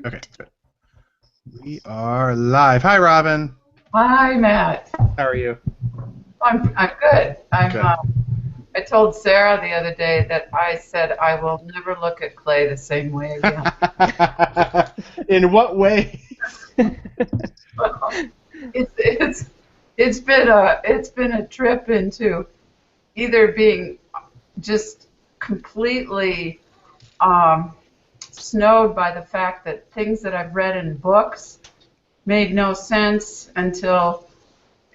Okay, good. We are live. Hi, Robin. Hi, Matt. How are you? I'm good. Good. I told Sarah the other day that I said I will never look at clay the same way again. In what way? Well, it's been a trip into either being just completely snowed by the fact that things that I've read in books made no sense until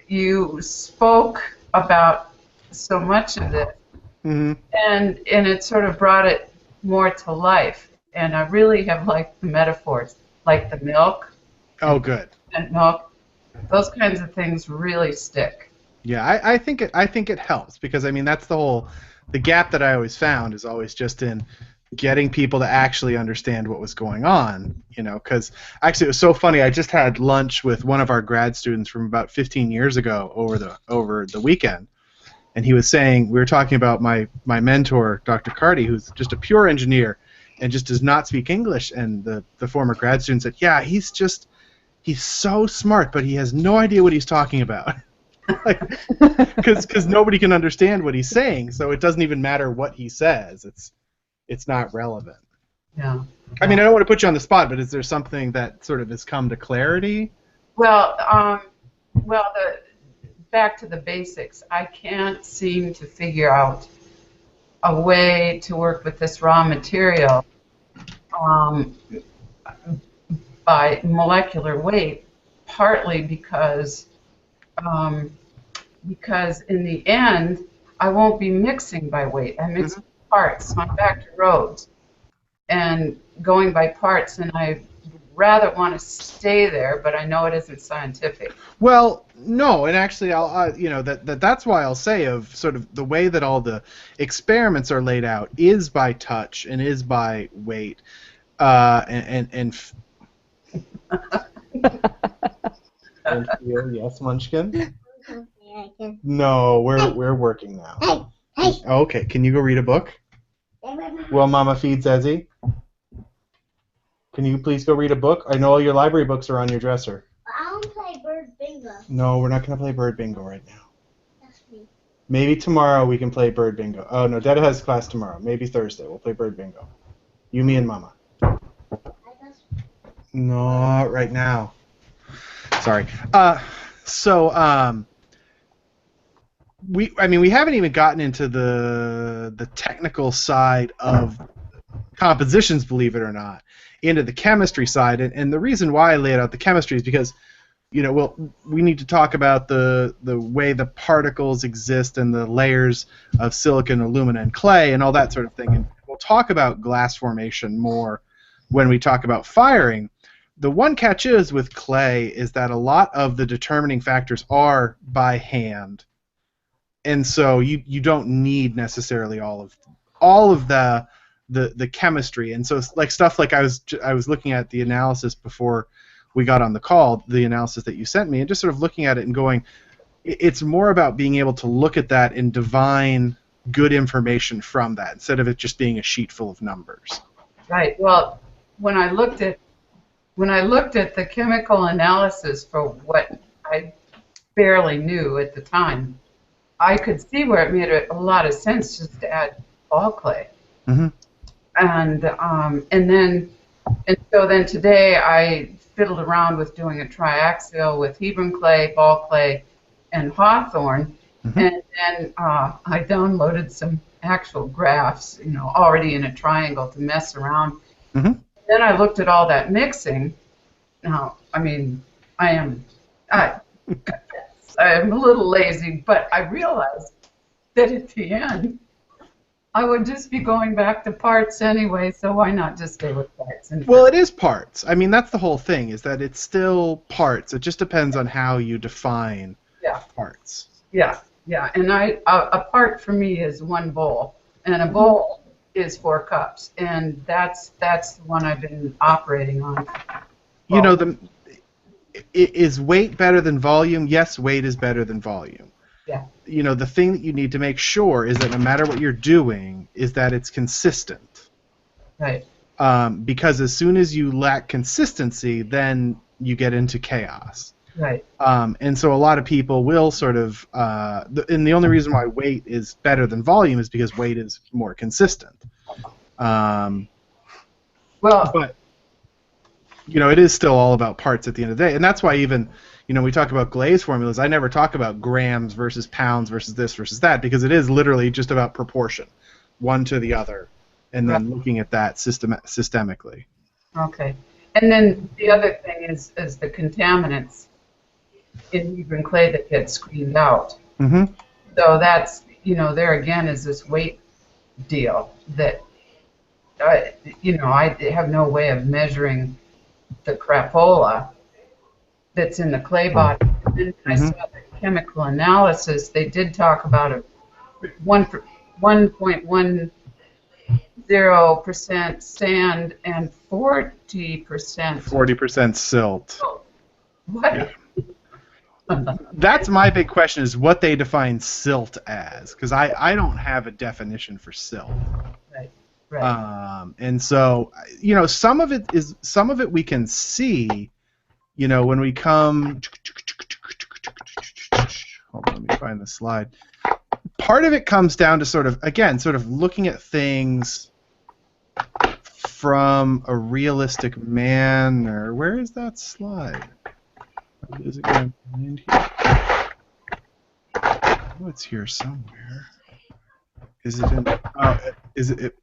you spoke about so much of it, Mm-hmm. and it sort of brought it more to life. And I really have liked the metaphors, like the milk Oh, good. and milk. Those kinds of things really stick. Yeah, I think it helps because I mean that's the gap that I always found is always just in getting people to actually understand what was going on, because actually it was so funny. I just had lunch with one of our grad students from about 15 years ago over the weekend, and he was saying we were talking about my mentor, Dr. Carty, who's just a pure engineer and just does not speak English, and the former grad student said, yeah, he's so smart, but he has no idea what he's talking about. Because nobody can understand what he's saying, so it doesn't even matter what he says. It's not relevant. Yeah. I mean, I don't want to put you on the spot, but is there something that sort of has come to clarity? Well, back to the basics. I can't seem to figure out a way to work with this raw material um, by molecular weight, partly because in the end, I won't be mixing by weight. I mix parts, so I'm back to Rhodes and going by parts, and I rather want to stay there, but I know it isn't scientific. Well, no, and actually, that's why I'll say of sort of the way that all the experiments are laid out is by touch and is by weight, and feel. Yes, Munchkin. No, we're working now. Okay, can you go read a book? Well, Mama feeds Ezzy. Can you please go read a book? I know all your library books are on your dresser. I want to play Bird Bingo. No, we're not going to play Bird Bingo right now. That's me. Maybe tomorrow we can play Bird Bingo. Oh, no, Dada has class tomorrow. Maybe Thursday we'll play Bird Bingo. You, me, and Mama. Not right now. Sorry. We haven't even gotten into the technical side of compositions, believe it or not, into the chemistry side, and the reason why I laid out the chemistry is because, we need to talk about the way the particles exist and the layers of silicon, alumina, and clay, and all that sort of thing, and we'll talk about glass formation more when we talk about firing. The one catch is with clay is that a lot of the determining factors are by hand. And so you don't need necessarily all of the chemistry, and so like stuff like I was looking at the analysis before we got on the call, the analysis that you sent me, and just sort of looking at it and going, it's more about being able to look at that and divine good information from that instead of it just being a sheet full of numbers. Right. Well, when I looked at the chemical analysis for what I barely knew at the time, I could see where it made a lot of sense just to add ball clay. Mm-hmm. And so then today I fiddled around with doing a triaxial with Hebron clay, ball clay, and hawthorn, Mm-hmm. and then I downloaded some actual graphs, already in a triangle to mess around. Mm-hmm. Then I looked at all that mixing. Now, I mean, I'm a little lazy, but I realized that at the end, I would just be going back to parts anyway, so why not just stay with parts? Well, it is parts. I mean, that's the whole thing, is that it's still parts. It just depends on how you define parts. Yeah. And a part for me is one bowl, and a bowl is 4 cups, and that's the one I've been operating on. Is weight better than volume? Yes, weight is better than volume. Yeah. The thing that you need to make sure is that no matter what you're doing, is that it's consistent. Right. because as soon as you lack consistency, then you get into chaos. Right. And so a lot of people will sort of, and the only reason why weight is better than volume is because weight is more consistent. Well, But it is still all about parts at the end of the day, and that's why even we talk about glaze formulas. I never talk about grams versus pounds versus this versus that, because it is literally just about proportion, one to the other, and then looking at that systemically. okay. And then the other thing is the contaminants in Hebron clay that get screened out. Mm-hmm. So that's, there again is this weight deal that, I have no way of measuring the crapola that's in the clay body. And then when I saw the chemical analysis, they did talk about a 1.10% sand and 40% silt. What? Yeah. That's my big question, is what they define silt as, because I don't have a definition for silt. Right. And so some of it we can see, when we come. Hold on, let me find the slide. Part of it comes down to sort of looking at things from a realistic manner. Where is that slide? Is it going to find here? Oh, it's here somewhere. Is it in? Oh, is it?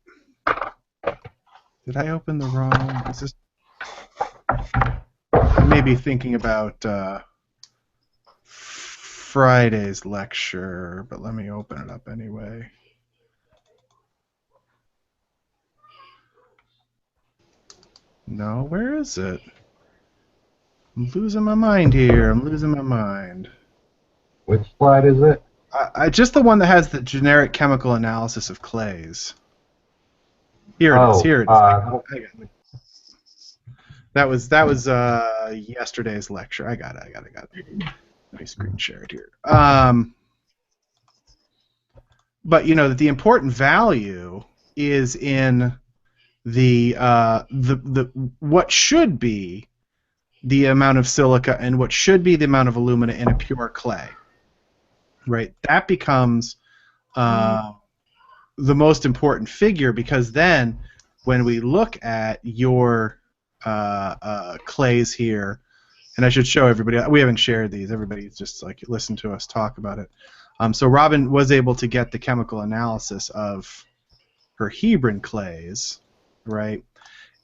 Did I open the wrong? Is this? I may be thinking about Friday's lecture, but let me open it up anyway. No, where is it? I'm losing my mind here. Which slide is it? Just the one that has the generic chemical analysis of clays. Here it is. Here it is. I got it. That was yesterday's lecture. I got it. Let me screen share it here. But the important value is in the what should be the amount of silica and what should be the amount of alumina in a pure clay. Right? That becomes the most important figure, because then when we look at your clays here, and I should show everybody, we haven't shared these, everybody's just listen to us talk about it. So Robin was able to get the chemical analysis of her Hebron clays, right?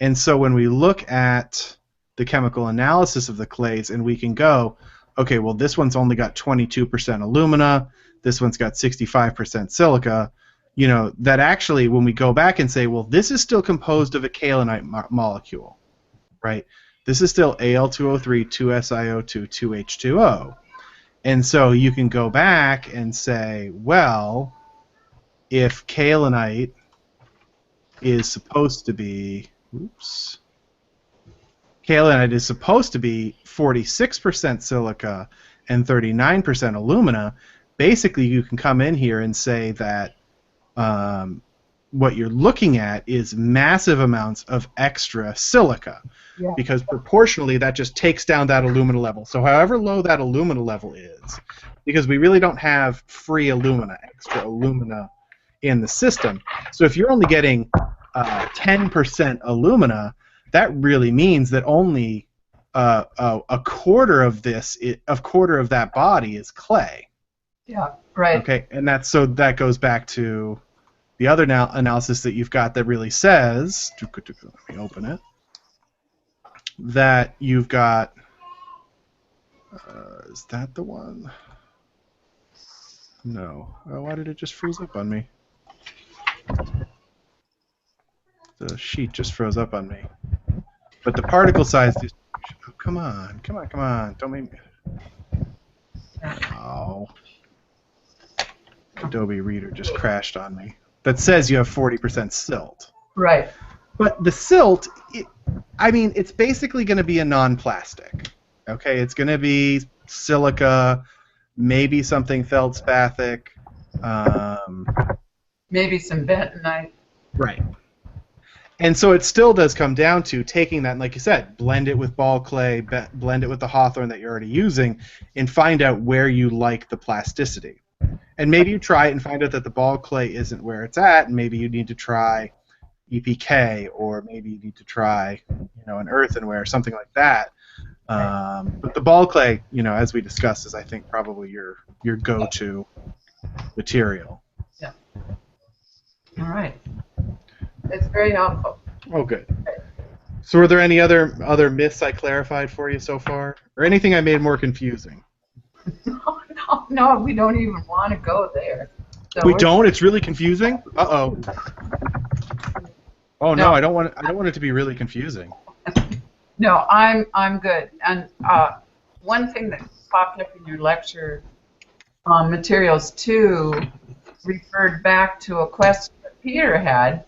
And so when we look at the chemical analysis of the clays, and we can go, okay, well, this one's only got 22% alumina, this one's got 65% silica, that actually, when we go back and say, well, this is still composed of a kaolinite molecule, right? This is still Al2O3, 2SiO2, 2H2O. And so you can go back and say, well, if kaolinite is supposed to be, kaolinite is supposed to be 46% silica and 39% alumina, basically you can come in here and say that what you're looking at is massive amounts of extra silica, because proportionally that just takes down that alumina level. So however low that alumina level is, because we really don't have free alumina, extra alumina in the system. So if you're only getting 10% alumina, that really means that only a quarter of that body is clay. Yeah, right. Okay, and that goes back to the other analysis that you've got that really says, let me open it, that you've got, is that the one? No. Oh, why did it just freeze up on me? The sheet just froze up on me. But the particle size distribution, oh, come on, don't make me, oh. Adobe Reader just crashed on me. That says you have 40% silt. Right. But the silt, it's basically going to be a non-plastic. Okay, it's going to be silica, maybe something feldspathic. Maybe some bentonite. Right. And so it still does come down to taking that, and like you said, blend it with ball clay, blend it with the hawthorn that you're already using, and find out where you like the plasticity. And maybe you try it and find out that the ball clay isn't where it's at, and maybe you need to try EPK, or maybe you need to try, an earthenware, something like that. But the ball clay, as we discussed, is I think probably your go-to material. Yeah. All right. It's very helpful. Oh, good. So were there any other myths I clarified for you so far? Or anything I made more confusing? No, we don't even want to go there. So We don't? It's really confusing? Uh-oh. Oh no, No. I don't want it to be really confusing. No, I'm good. And one thing that popped up in your lecture materials too referred back to a question that Peter had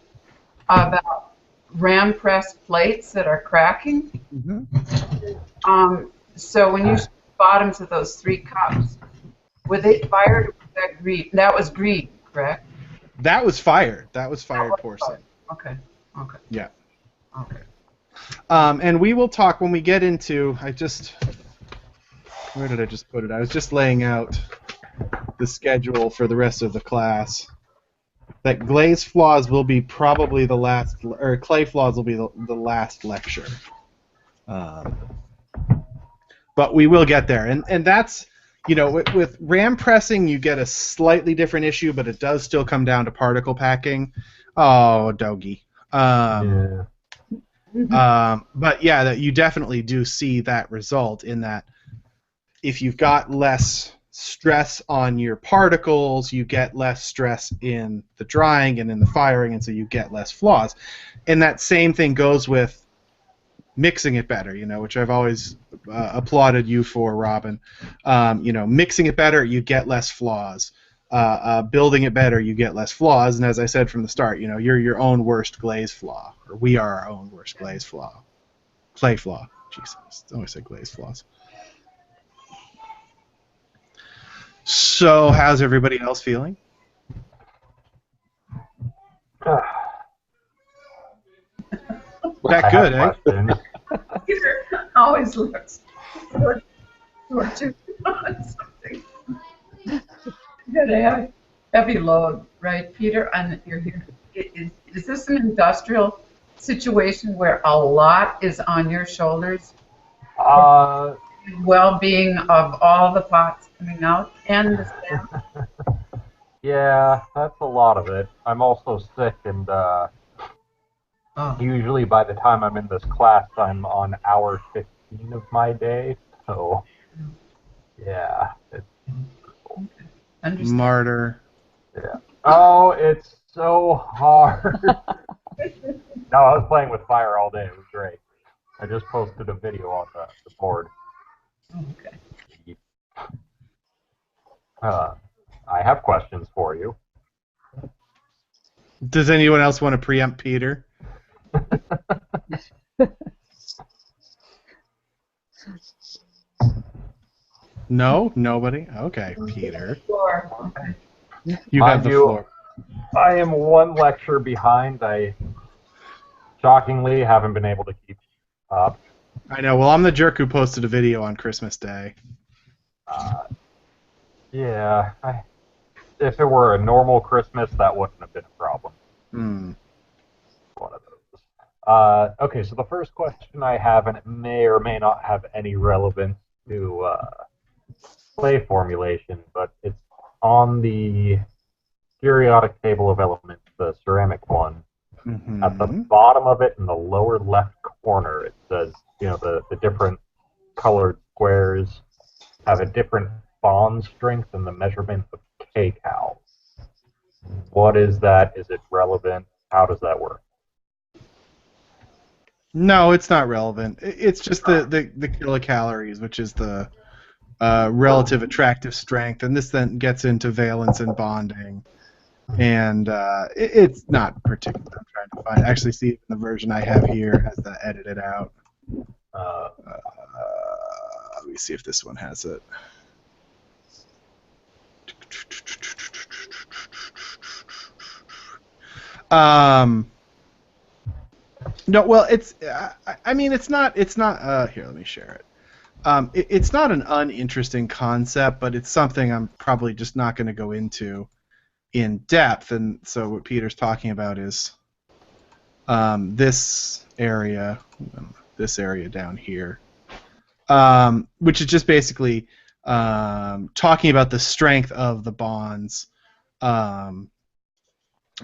about ram press plates that are cracking. Mm-hmm. So when you showed the bottoms of those 3 cups, were they fired or was that green? That was green, correct? That was fired. That was fired porcelain. Okay. Okay. Yeah. Okay. And we will talk when we get into. Where did I just put it? I was just laying out the schedule for the rest of the class. That glaze flaws will be probably the last, or clay flaws will be the last lecture. But we will get there, and that's, with ram pressing you get a slightly different issue, but it does still come down to particle packing. Oh, doggy. Yeah. But yeah, that you definitely do see that result in that if you've got less stress on your particles, you get less stress in the drying and in the firing, and so you get less flaws. And that same thing goes with mixing it better, which I've always applauded you for, Robin. Mixing it better, you get less flaws. Building it better, you get less flaws. And as I said from the start, you're your own worst glaze flaw, or we are our own worst glaze flaw. Clay flaw. Jesus, I always say glaze flaws. So, how's everybody else feeling? That good, eh? Peter always looks for to something. You got a heavy load, right, Peter? And you're here. Is this an industrial situation where a lot is on your shoulders? Well-being of all the pots coming out and the staff? Yeah, that's a lot of it. I'm also sick, and usually by the time I'm in this class, I'm on hour 15 of my day. So, yeah. Understand. Martyr. Yeah. Oh, it's so hard. No, I was playing with fire all day. It was great. I just posted a video on the board. Okay. I have questions for you. Does anyone else want to preempt Peter? No? Nobody? Okay, Peter. Okay. You have the floor. I am one lecture behind. I shockingly haven't been able to keep up. I know. Well, I'm the jerk who posted a video on Christmas Day. Yeah. If it were a normal Christmas, that wouldn't have been a problem. One of those. Okay, so the first question I have, and it may or may not have any relevance to clay formulation, but it's on the periodic table of elements, the ceramic one. Mm-hmm. At the bottom of it in the lower left corner, it says, the different colored squares have a different bond strength and the measurement of kcal. What is that? Is it relevant? How does that work? No, it's not relevant. It's just the kilocalories, which is the relative attractive strength, and this then gets into valence and bonding. And it's not particular. I'm trying to find. Actually, see if the version I have here has that edited out. Let me see if this one has it. No, well, it's. I mean, it's not. It's not. Here, let me share it. It's not an uninteresting concept, but it's something I'm probably just not going to go into in depth. And so what Peter's talking about is this area down here, which is just basically talking about the strength of the bonds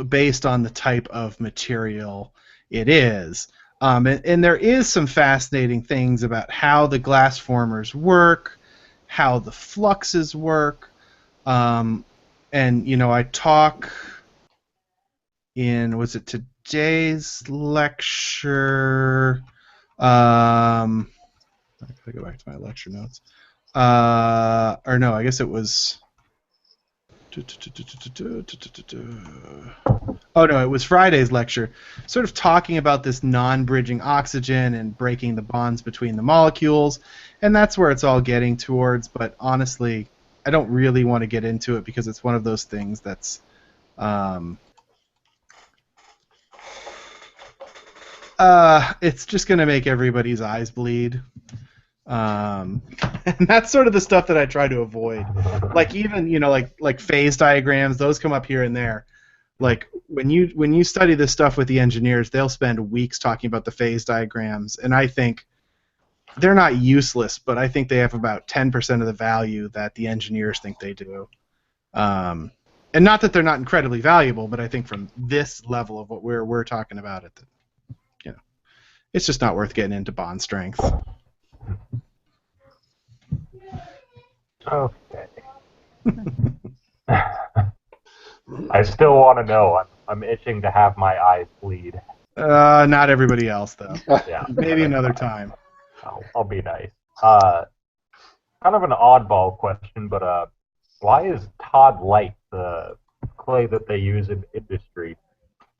based on the type of material it is. And there is some fascinating things about how the glass formers work, how the fluxes work, and I talk in today's lecture. I gotta go back to my lecture notes. Or no, I guess it was. Oh no, it was Friday's lecture, sort of talking about this non-bridging oxygen and breaking the bonds between the molecules, and that's where it's all getting towards. But honestly, I don't really want to get into it because it's one of those things that's it's just going to make everybody's eyes bleed. And that's sort of the stuff that I try to avoid. Like even, like phase diagrams, those come up here and there. Like when you study this stuff with the engineers, they'll spend weeks talking about the phase diagrams, and I think they're not useless, but I think they have about 10% of the value that the engineers think they do. And not that they're not incredibly valuable, but I think from this level of what we're talking about it, it's just not worth getting into bond strength. Okay. I still want to know. I'm itching to have my eyes bleed. Not everybody else, though. Yeah. Maybe another time. I'll be nice. Kind of an oddball question, but why is Todd Light the clay that they use in industry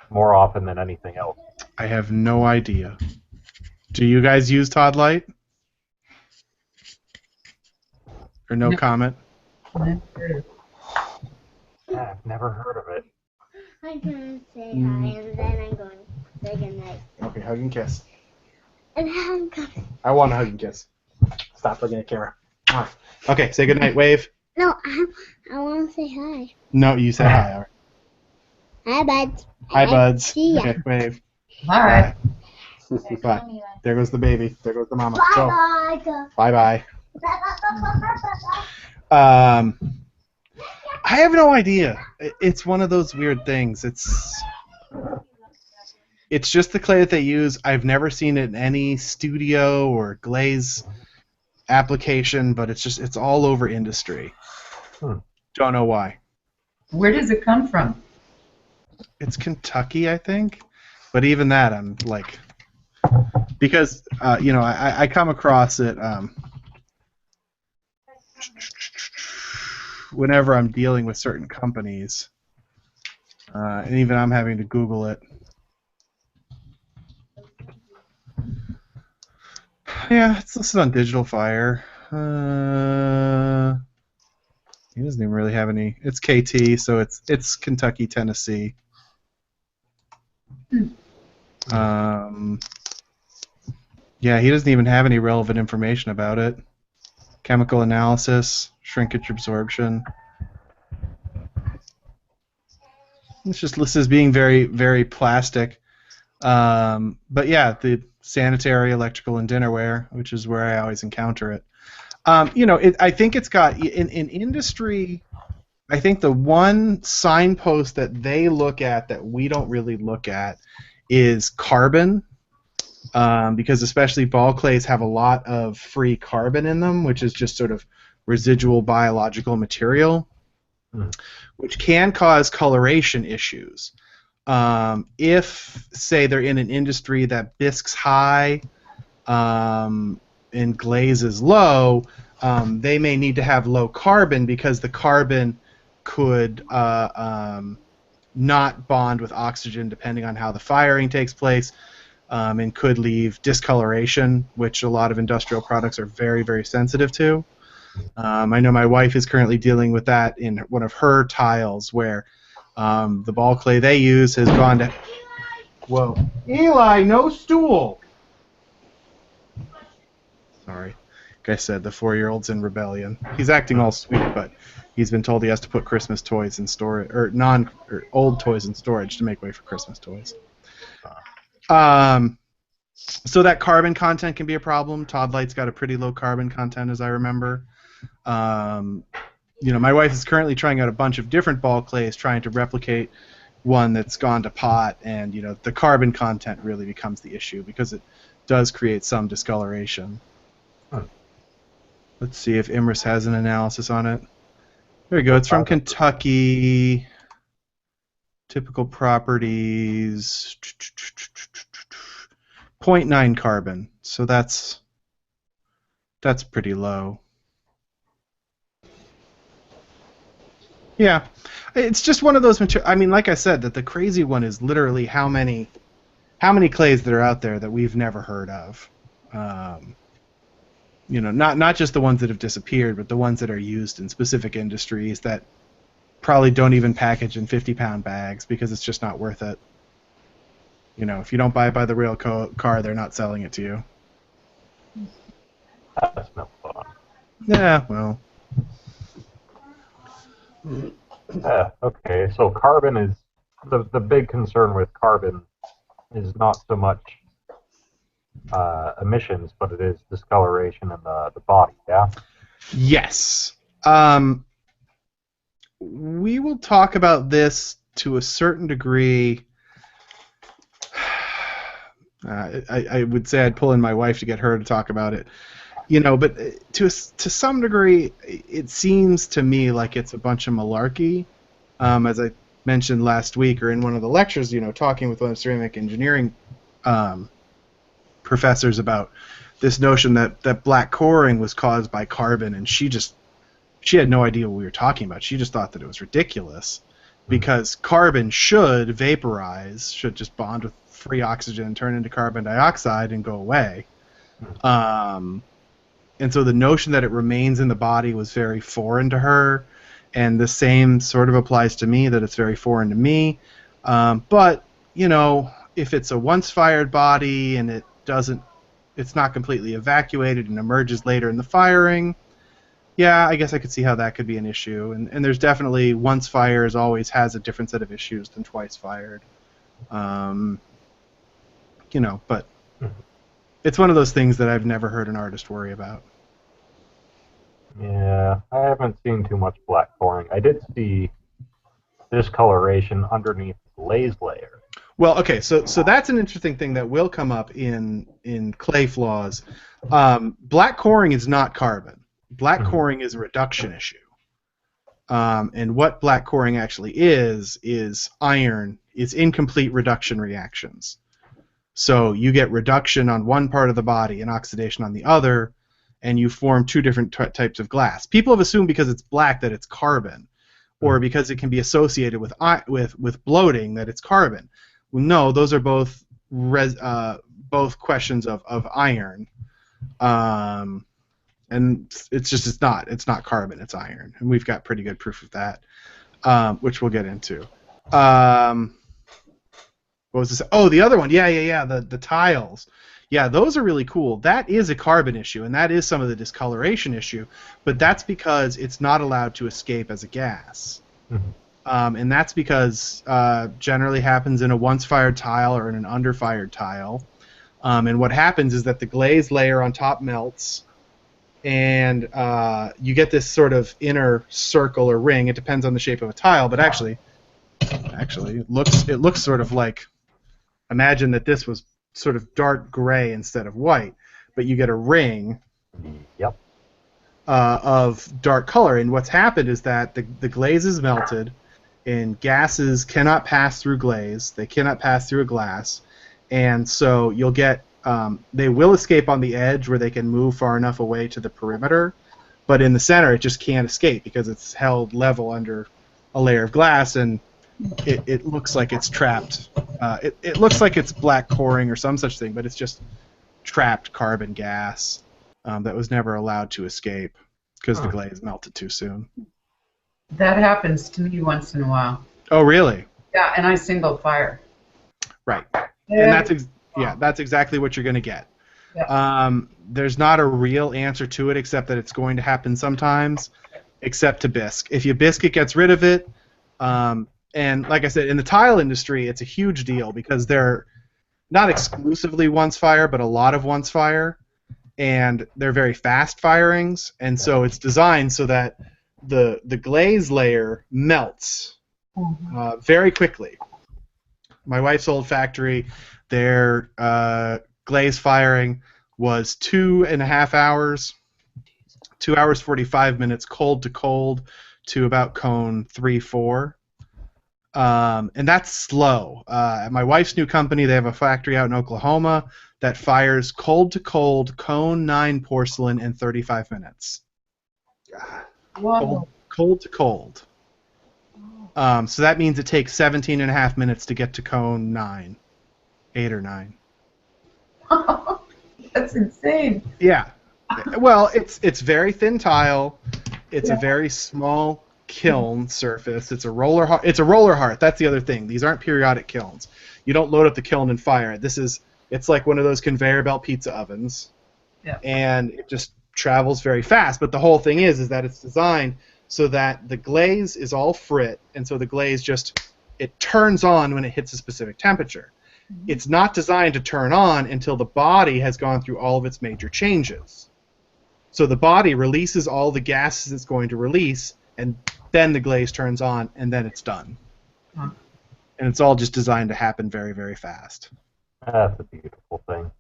more often than anything else? I have no idea. Do you guys use Todd Light? Or no comment? Yeah, I've never heard of it. I'm going to say hi, and then I'm going to say goodnight. Okay, hug and kiss. And I'm going. I want a hug and kiss. Stop looking at the camera. Okay, say goodnight, wave. No, I want to say hi. No, you say hi. All right. Hi, buds. Hi, buds. See ya. Okay, wave. All right. Bye. There goes the baby. There goes the mama. Bye-bye. Bye-bye. I have no idea. It's one of those weird things. It's just the clay that they use. I've never seen it in any studio or glaze application, but it's all over industry. Don't know why. Where does it come from? It's Kentucky, I think. But even that, I'm like, because I come across it whenever I'm dealing with certain companies, and even I'm having to Google it. Yeah, it's listed on Digital Fire. He doesn't even really have any. It's KT, so it's Kentucky, Tennessee. Yeah, he doesn't even have any relevant information about it. Chemical analysis, shrinkage absorption. It's just listed as being very, very plastic. But yeah, the sanitary, electrical, and dinnerware, which is where I always encounter it. I think it's got in industry. I think the one signpost that they look at that we don't really look at is carbon, because especially ball clays have a lot of free carbon in them, which is just sort of residual biological material, which can cause coloration issues. If, say, they're in an industry that bisques high and glaze is low, they may need to have low carbon because the carbon could not bond with oxygen depending on how the firing takes place, and could leave discoloration, which a lot of industrial products are very, very sensitive to. I know my wife is currently dealing with that in one of her tiles where the ball clay they use has gone to... Whoa. Eli, no stool! Sorry. Like I said, the 4-year-old's in rebellion. He's acting all sweet, but he's been told he has to put Christmas toys in storage, or old toys in storage to make way for Christmas toys. So that carbon content can be a problem. Todd Light's got a pretty low carbon content, as I remember. My wife is currently trying out a bunch of different ball clays, trying to replicate one that's gone to pot, and the carbon content really becomes the issue because it does create some discoloration. Let's see if Imris has an analysis on it. There we go. It's from Kentucky. Typical properties. 0.9 carbon. So that's pretty low. Yeah. It's just one of those materials. I mean, like I said, that the crazy one is literally how many clays that are out there that we've never heard of. Not just the ones that have disappeared, but the ones that are used in specific industries that probably don't even package in 50-pound bags because it's just not worth it. If you don't buy it by the rail car, they're not selling it to you. That's no fun. Yeah, well. Okay, so carbon is the big concern with carbon is not so much emissions, but it is discoloration in the body, yeah? Yes. We will talk about this to a certain degree. I would say I'd pull in my wife to get her to talk about it. But to some degree, it seems to me like it's a bunch of malarkey. As I mentioned last week or in one of the lectures, talking with one of the ceramic engineering professors about this notion that black coring was caused by carbon, and she had no idea what we were talking about. She just thought that it was ridiculous because carbon should vaporize, should just bond with free oxygen and turn into carbon dioxide and go away. And so the notion that it remains in the body was very foreign to her, and the same sort of applies to me, that it's very foreign to me. But, if it's a once-fired body and it's not completely evacuated and emerges later in the firing, yeah, I guess I could see how that could be an issue. And there's definitely once fires always has a different set of issues than twice fired. But it's one of those things that I've never heard an artist worry about. Yeah, I haven't seen too much black coring. I did see discoloration underneath the glaze layer. Well, okay, so that's an interesting thing that will come up in clay flaws. Black coring is not carbon. Black coring is a reduction issue. And what black coring actually is iron, is incomplete reduction reactions. So you get reduction on one part of the body and oxidation on the other, and you form two different types of glass. People have assumed because it's black that it's carbon, or because it can be associated with bloating that it's carbon. Well, no, those are both questions of iron, and it's not carbon, it's iron, and we've got pretty good proof of that, which we'll get into. What was this? Oh, the other one. Yeah. The tiles. Yeah, those are really cool. That is a carbon issue, and that is some of the discoloration issue, but that's because it's not allowed to escape as a gas. And that's because generally happens in a once-fired tile or in an under-fired tile. And what happens is that the glaze layer on top melts, and you get this sort of inner circle or ring. It depends on the shape of a tile, but actually it looks sort of like, imagine that this was sort of dark gray instead of white, but you get a ring of dark color. And what's happened is that the glaze is melted, and gases cannot pass through glaze. They cannot pass through a glass, and so you'll get they will escape on the edge where they can move far enough away to the perimeter, but in the center it just can't escape because it's held level under a layer of glass, and it looks like it's trapped. It looks like it's black coring or some such thing, but it's just trapped carbon gas that was never allowed to escape because the glaze melted too soon. That happens to me once in a while. Oh, really? Yeah, and I single fire. Right. And that's exactly what you're going to get. Yeah. There's not a real answer to it except that it's going to happen sometimes, except to bisque. If you bisque, it gets rid of it. And like I said, in the tile industry, it's a huge deal because they're not exclusively once fire, but a lot of once fire, and they're very fast firings, and so it's designed so that the glaze layer melts very quickly. My wife's old factory, their glaze firing was 2.5 hours, 2 hours 45 minutes, cold to about cone 3-4. And that's slow. At my wife's new company, they have a factory out in Oklahoma that fires cold to cold, cone 9 porcelain in 35 minutes. Cold to cold. So that means it takes 17.5 minutes to get to cone 9, 8 or 9. That's insane. Yeah. Well, it's very thin tile. It's a very small kiln surface. It's a roller hearth. That's the other thing. These aren't periodic kilns. You don't load up the kiln and fire it. It's like one of those conveyor belt pizza ovens. Yeah. And it just travels very fast. But the whole thing is that it's designed so that the glaze is all frit, and so the glaze it turns on when it hits a specific temperature. It's not designed to turn on until the body has gone through all of its major changes. So the body releases all the gases it's going to release, and then the glaze turns on, and then it's done. And it's all just designed to happen very, very fast. That's a beautiful thing.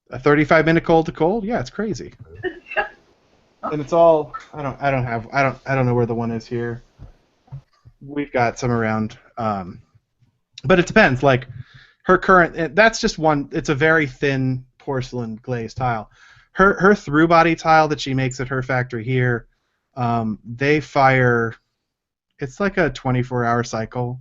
A 35-minute cold to cold? Yeah, it's crazy. And it's all I don't know where the one is here. We've got some around, but it depends. Like her current, that's just one. It's a very thin porcelain glazed tile. Her through body tile that she makes at her factory here, they fire. It's like a 24-hour cycle,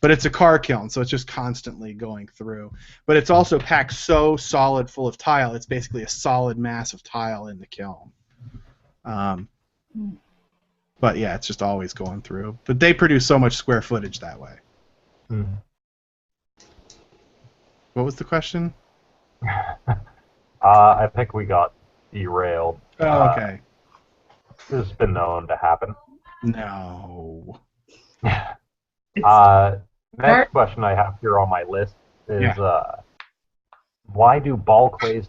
but it's a car kiln, so it's just constantly going through. But it's also packed so solid full of tile. It's basically a solid mass of tile in the kiln. But yeah, it's just always going through. But they produce so much square footage that way. Mm-hmm. What was the question? I think we got derailed. Oh, okay. This has been known to happen. No. Next question I have here on my list is why do ball clays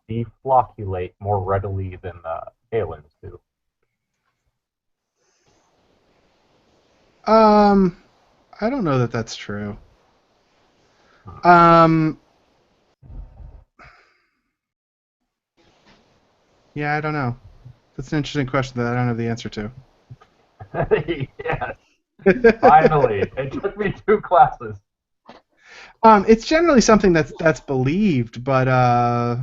deflocculate more readily than kaolins do? I don't know that that's true. Yeah, I don't know. That's an interesting question that I don't have the answer to. Yes. Finally. It took me 2 classes. It's generally something that's believed, but I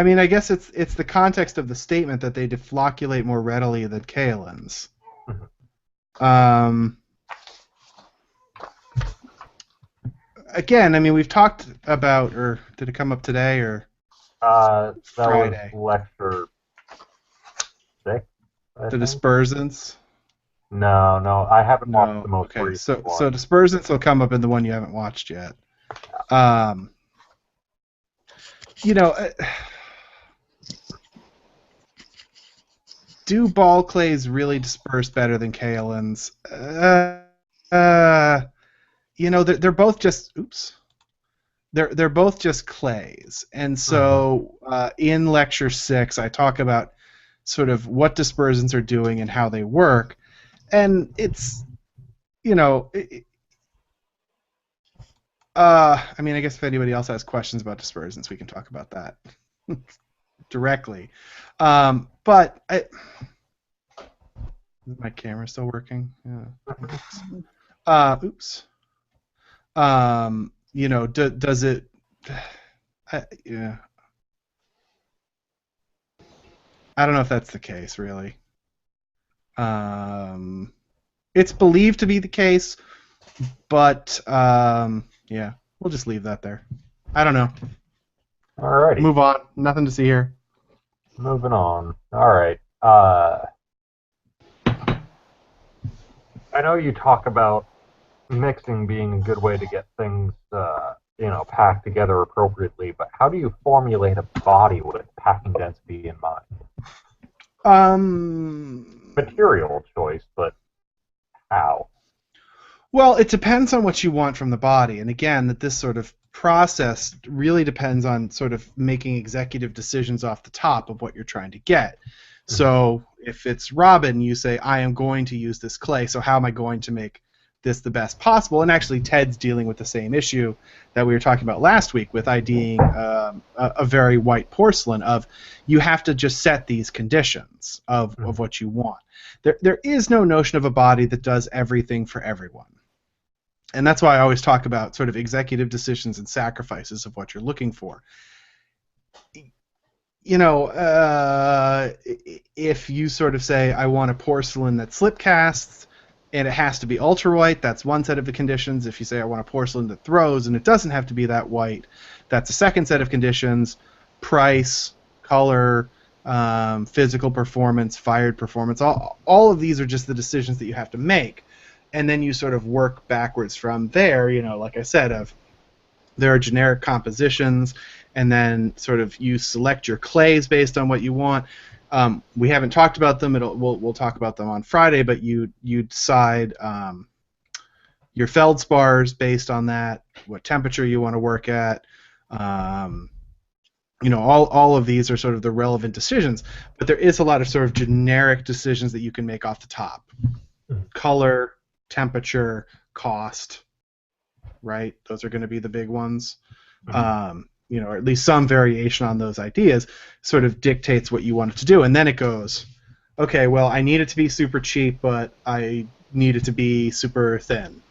mean, I guess it's the context of the statement that they deflocculate more readily than kaolins. Again, I mean, we've talked about, or did it come up today, or that Friday? Was lecture 6. The dispersants? No, I haven't watched the most okay. recent one. So dispersants will come up in the one you haven't watched yet. Do ball clays really disperse better than kaolins? They're both just They're both just clays, and so in lecture 6, I talk about sort of what dispersants are doing and how they work, and it's I mean, I guess if anybody else has questions about dispersants, we can talk about that directly. But is my camera still working? Yeah. Oops. Does it? Yeah. I don't know if that's the case, really. It's believed to be the case, but yeah, we'll just leave that there. I don't know. Alrighty. Move on. Nothing to see here. Moving on. Alright. I know you talk about mixing being a good way to get things, packed together appropriately, but how do you formulate a body with packing density in mind? Material choice, but how? Well, it depends on what you want from the body. And again, that this sort of process really depends on sort of making executive decisions off the top of what you're trying to get. So if it's Robin, you say, I am going to use this clay, so how am I going to make this the best possible? And actually, Ted's dealing with the same issue that we were talking about last week with IDing a very white porcelain of you have to just set these conditions of what you want. There is no notion of a body that does everything for everyone. And that's why I always talk about sort of executive decisions and sacrifices of what you're looking for. If you sort of say, I want a porcelain that slip casts, and it has to be ultra white, that's one set of the conditions. If you say, I want a porcelain that throws, and it doesn't have to be that white, that's a second set of conditions. Price, color, physical performance, fired performance, all of these are just the decisions that you have to make. And then you sort of work backwards from there, like I said, there are generic compositions, and then sort of you select your clays based on what you want. We haven't talked about them. We'll talk about them on Friday, but you decide your feldspars based on that, what temperature you want to work at. All of these are sort of the relevant decisions, but there is a lot of sort of generic decisions that you can make off the top. Color, temperature, cost, right? Those are going to be the big ones. Or at least some variation on those ideas sort of dictates what you want it to do. And then it goes, okay, well, I need it to be super cheap, but I need it to be super thin.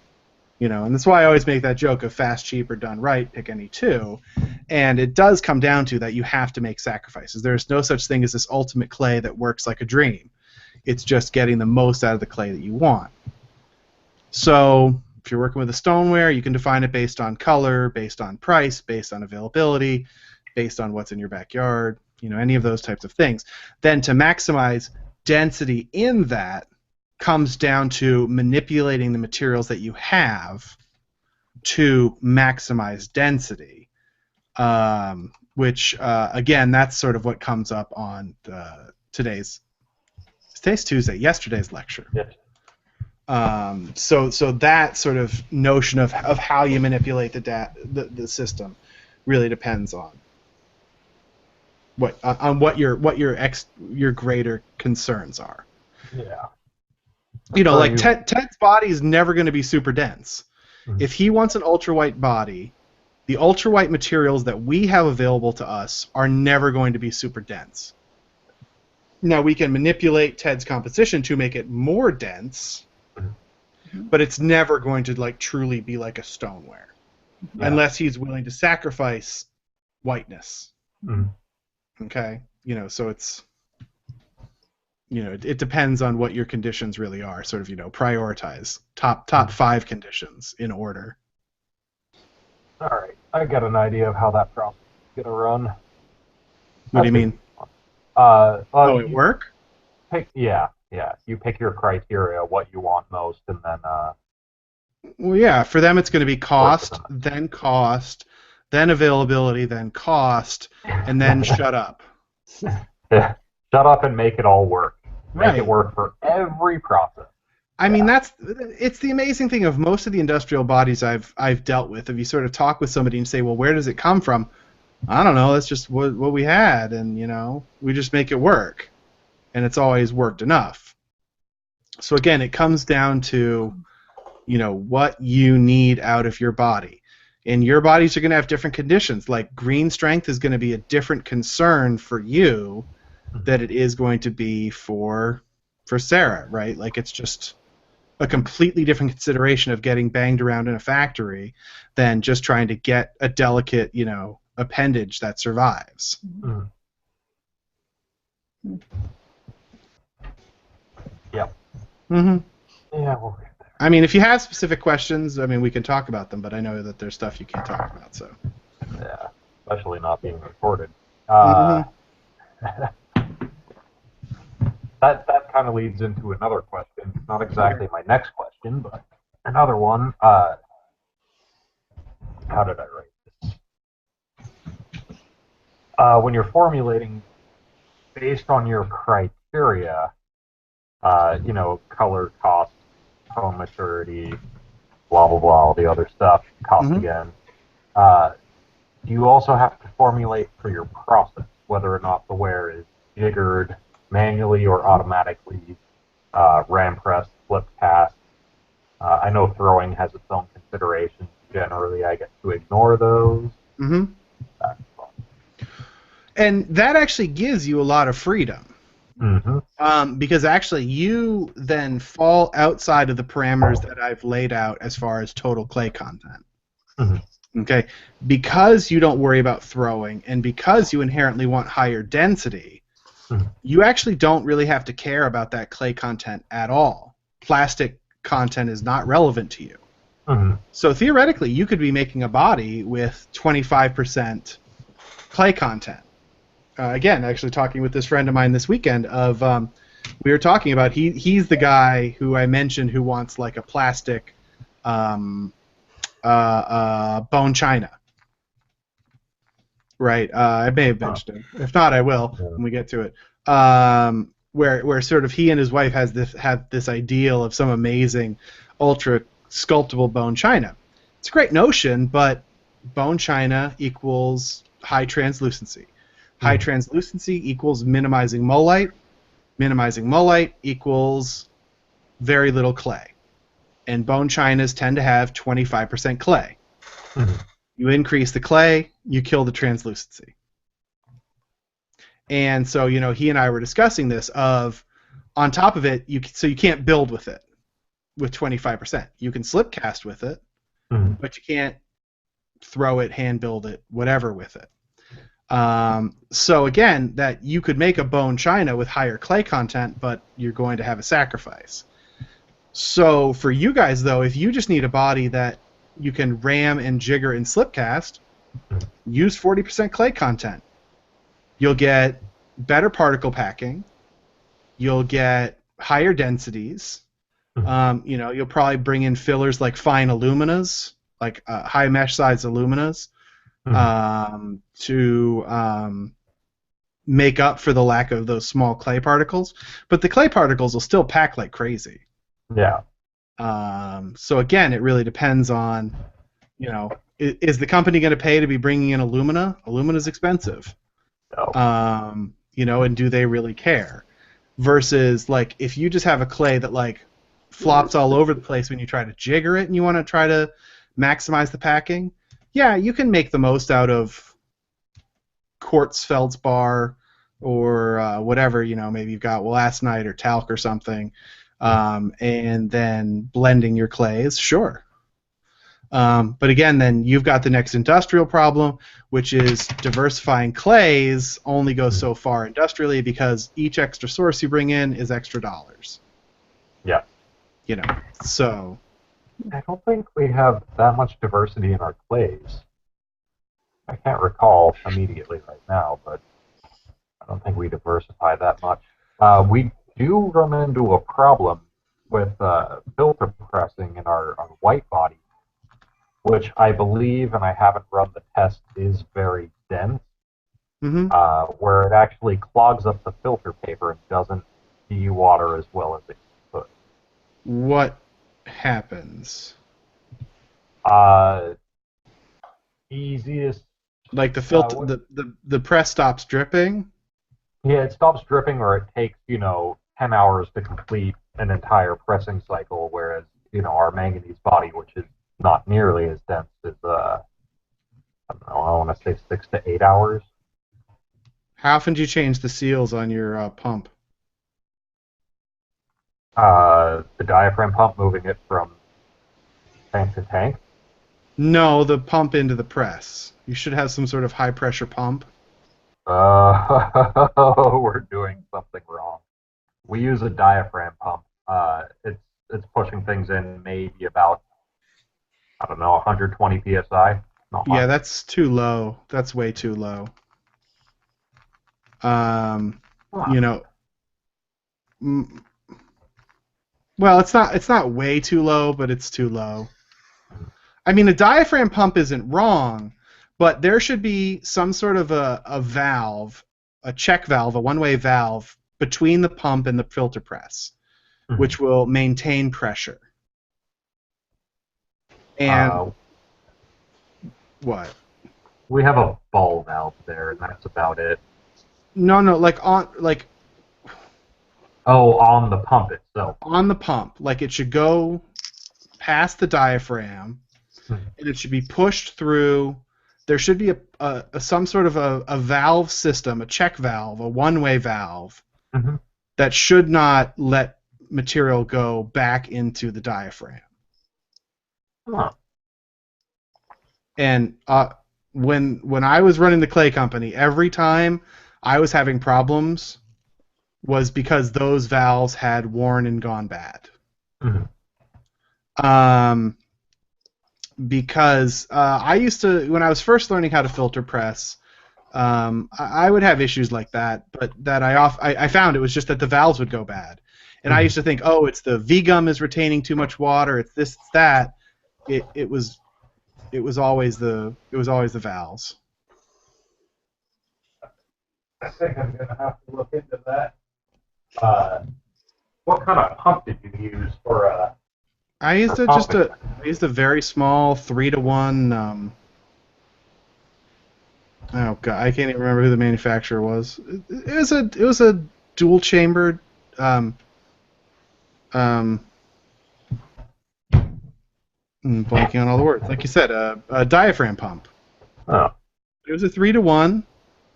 And that's why I always make that joke of fast, cheap, or done right, pick any two. And it does come down to that you have to make sacrifices. There's no such thing as this ultimate clay that works like a dream. It's just getting the most out of the clay that you want. So if you're working with a stoneware, you can define it based on color, based on price, based on availability, based on what's in your backyard, any of those types of things. Then to maximize density in that comes down to manipulating the materials that you have to maximize density, which, again, that's sort of what comes up on today's Tuesday, yesterday's lecture. Yes. So that sort of notion of how you manipulate the system really depends on what your greater concerns are. Yeah. Like Ted's body is never going to be super dense. Mm-hmm. If he wants an ultra white body, the ultra white materials that we have available to us are never going to be super dense. Now we can manipulate Ted's composition to make it more dense, but it's never going to truly be like a stoneware, unless he's willing to sacrifice whiteness. Okay, so it's it depends on what your conditions really are. Sort of prioritize top 5 conditions in order. All right, I got an idea of how that process is gonna run. What do you mean? It work? Yeah. You pick your criteria, what you want most, and then. Well, yeah. For them, it's going to be cost, then availability, then cost, and then shut up. Shut up and make it all work. Make it work for every process. I mean, it's the amazing thing of most of the industrial bodies I've dealt with. If you sort of talk with somebody and say, well, where does it come from? I don't know. That's just what we had, and we just make it work, and it's always worked enough. So again, it comes down to what you need out of your body, and your bodies are going to have different conditions. Like green strength is going to be a different concern for you than it is going to be for Sarah, right? Like it's just a completely different consideration of getting banged around in a factory than just trying to get a delicate appendage that survives. Yep. Yeah, we'll get there. I mean, if you have specific questions, I mean, we can talk about them, but I know that there's stuff you can't talk about, so. Yeah, especially not being recorded. That kind of leads into another question. Not exactly my next question, but Another one. How did I write this? When you're formulating based on your criteria, color, cost, tone maturity, blah blah blah, all the other stuff, cost Mhm. again. You also have to formulate for your process, whether or not the wear is jiggered manually or automatically, ram press, flip cast. I know throwing has its own considerations. Generally, I get to ignore those. Mhm. That's fun. And that actually gives you a lot of freedom. Mm-hmm. Because actually you then fall outside of the parameters that I've laid out as far as total clay content. Mm-hmm. Okay? Because you don't worry about throwing and because you inherently want higher density, Mm-hmm. you actually don't really have to care about that clay content at all. Plastic content is not relevant to you. Mm-hmm. So theoretically, you could be making a body with 25% clay content. Again, actually talking with this friend of mine this weekend we were talking about he's the guy who I mentioned who wants like a plastic bone china, right? I may have mentioned him. If not, I will Yeah. when we get to it. Where sort of he and his wife have this ideal of some amazing ultra sculptable bone china. It's a great notion, but bone china equals high translucency. High translucency equals minimizing mullite. Minimizing mullite equals very little clay. And bone chinas tend to have 25% clay. Mm-hmm. You increase the clay, you kill the translucency. And so, he and I were discussing this of, on top of it, you can't build with it with 25%. You can slip cast with it, Mm-hmm. but you can't throw it, hand build it, whatever with it. So again, that you could make a bone china with higher clay content, but you're going to have a sacrifice. So for you guys, though, if you just need a body that you can ram and jigger and slip cast, use 40% clay content. You'll get better particle packing. You'll get higher densities. You'll probably bring in fillers like fine aluminas, like high mesh size aluminas, to make up for the lack of those small clay particles. But the clay particles will still pack like crazy. Yeah. So again, it really depends on, is the company going to pay to be bringing in alumina? Alumina's expensive. No. And do they really care? Versus, like, if you just have a clay that, like, flops all over the place when you try to jigger it and you want to try to maximize the packing, yeah, you can make the most out of quartz feldspar or whatever, maybe you've got wollastonite or talc or something, and then blending your clays, sure. But again, then you've got the next industrial problem, which is diversifying clays only goes so far industrially because each extra source you bring in is extra dollars. Yeah. So. I don't think we have that much diversity in our clays. I can't recall immediately right now, but I don't think we diversify that much. We do run into a problem with filter pressing in our white body, which I believe, and I haven't run the test, is very dense, where it actually clogs up the filter paper and doesn't de-water as well as it could. What happens? Easiest. Like the filter, the press stops dripping. Yeah, it stops dripping, or it takes 10 hours to complete an entire pressing cycle, whereas our manganese body, which is not nearly as dense, is I don't know, I want to say 6 to 8 hours. How often do you change the seals on your pump? The diaphragm pump, moving it from tank to tank. No, the pump into the press. You should have some sort of high pressure pump. We're doing something wrong. We use a diaphragm pump. It's pushing things in maybe about, I don't know, 120 psi. Not much. Yeah, that's too low. That's way too low. Well, it's not way too low, but it's too low. I mean, a diaphragm pump isn't wrong, but there should be some sort of a valve, a check valve, a one-way valve between the pump and the filter press, which will maintain pressure. And what? We have a ball valve there, and that's about it. No, Oh, on the pump itself. On the pump, like it should go past the diaphragm, and it should be pushed through. There should be some sort of a valve system, a check valve, a one-way valve that should not let material go back into the diaphragm. Huh. And when I was running the clay company, every time I was having problems was because those valves had worn and gone bad. Because I used to, when I was first learning how to filter press, I would have issues like that, but that I found it was just that the valves would go bad. And I used to think, oh, it's the V-gum is retaining too much water, it's this, it's that. It was always the valves. I think I'm gonna have to look into that. What kind of pump did you use for I used a very small 3-to-1. Oh god, I can't even remember who the manufacturer was. It was a dual chambered. Blanking on all the words. Like you said, a diaphragm pump. Oh. It was a 3-to-1.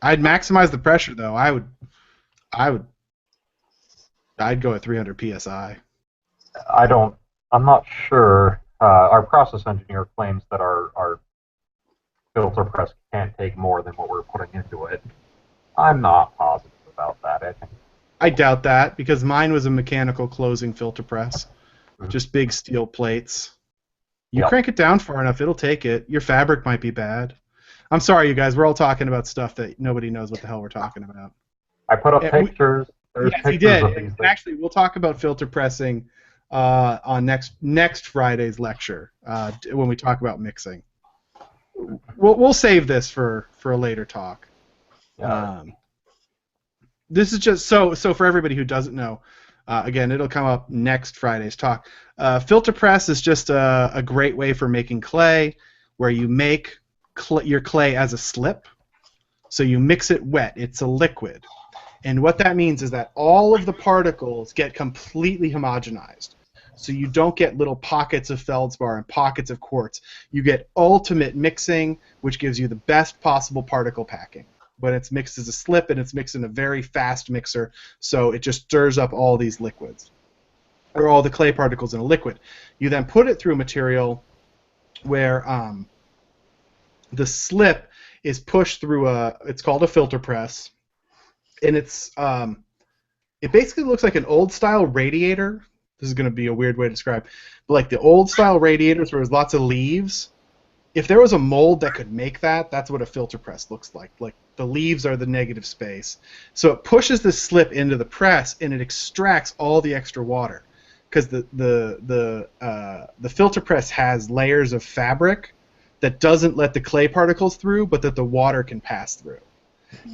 I'd maximize the pressure though. I'd go at 300 psi. I'm not sure. Our process engineer claims that our filter press can't take more than what we're putting into it. I'm not positive about that. I think. I doubt that because mine was a mechanical closing filter press, just big steel plates. You crank it down far enough, it'll take it. Your fabric might be bad. I'm sorry, you guys. We're all talking about stuff that nobody knows what the hell we're talking about. I put up pictures. Yes, he did. And actually, we'll talk about filter pressing on next Friday's lecture when we talk about mixing. We'll save this for a later talk. This is just so for everybody who doesn't know. Again, it'll come up next Friday's talk. Filter press is just a great way for making clay, where you make your clay as a slip. So you mix it wet. It's a liquid. And what that means is that all of the particles get completely homogenized. So you don't get little pockets of feldspar and pockets of quartz. You get ultimate mixing, which gives you the best possible particle packing. When it's mixed as a slip and it's mixed in a very fast mixer, so it just stirs up all these liquids, or all the clay particles in a liquid. You then put it through a material where the slip is pushed through it's called a filter press, and it basically looks like an old style radiator. This is going to be a weird way to describe, but like the old style radiators where there's lots of leaves. If there was a mold that could make that, that's what a filter press looks like. Like the leaves are the negative space. So it pushes this slip into the press and it extracts all the extra water, because the filter press has layers of fabric that doesn't let the clay particles through, but that the water can pass through.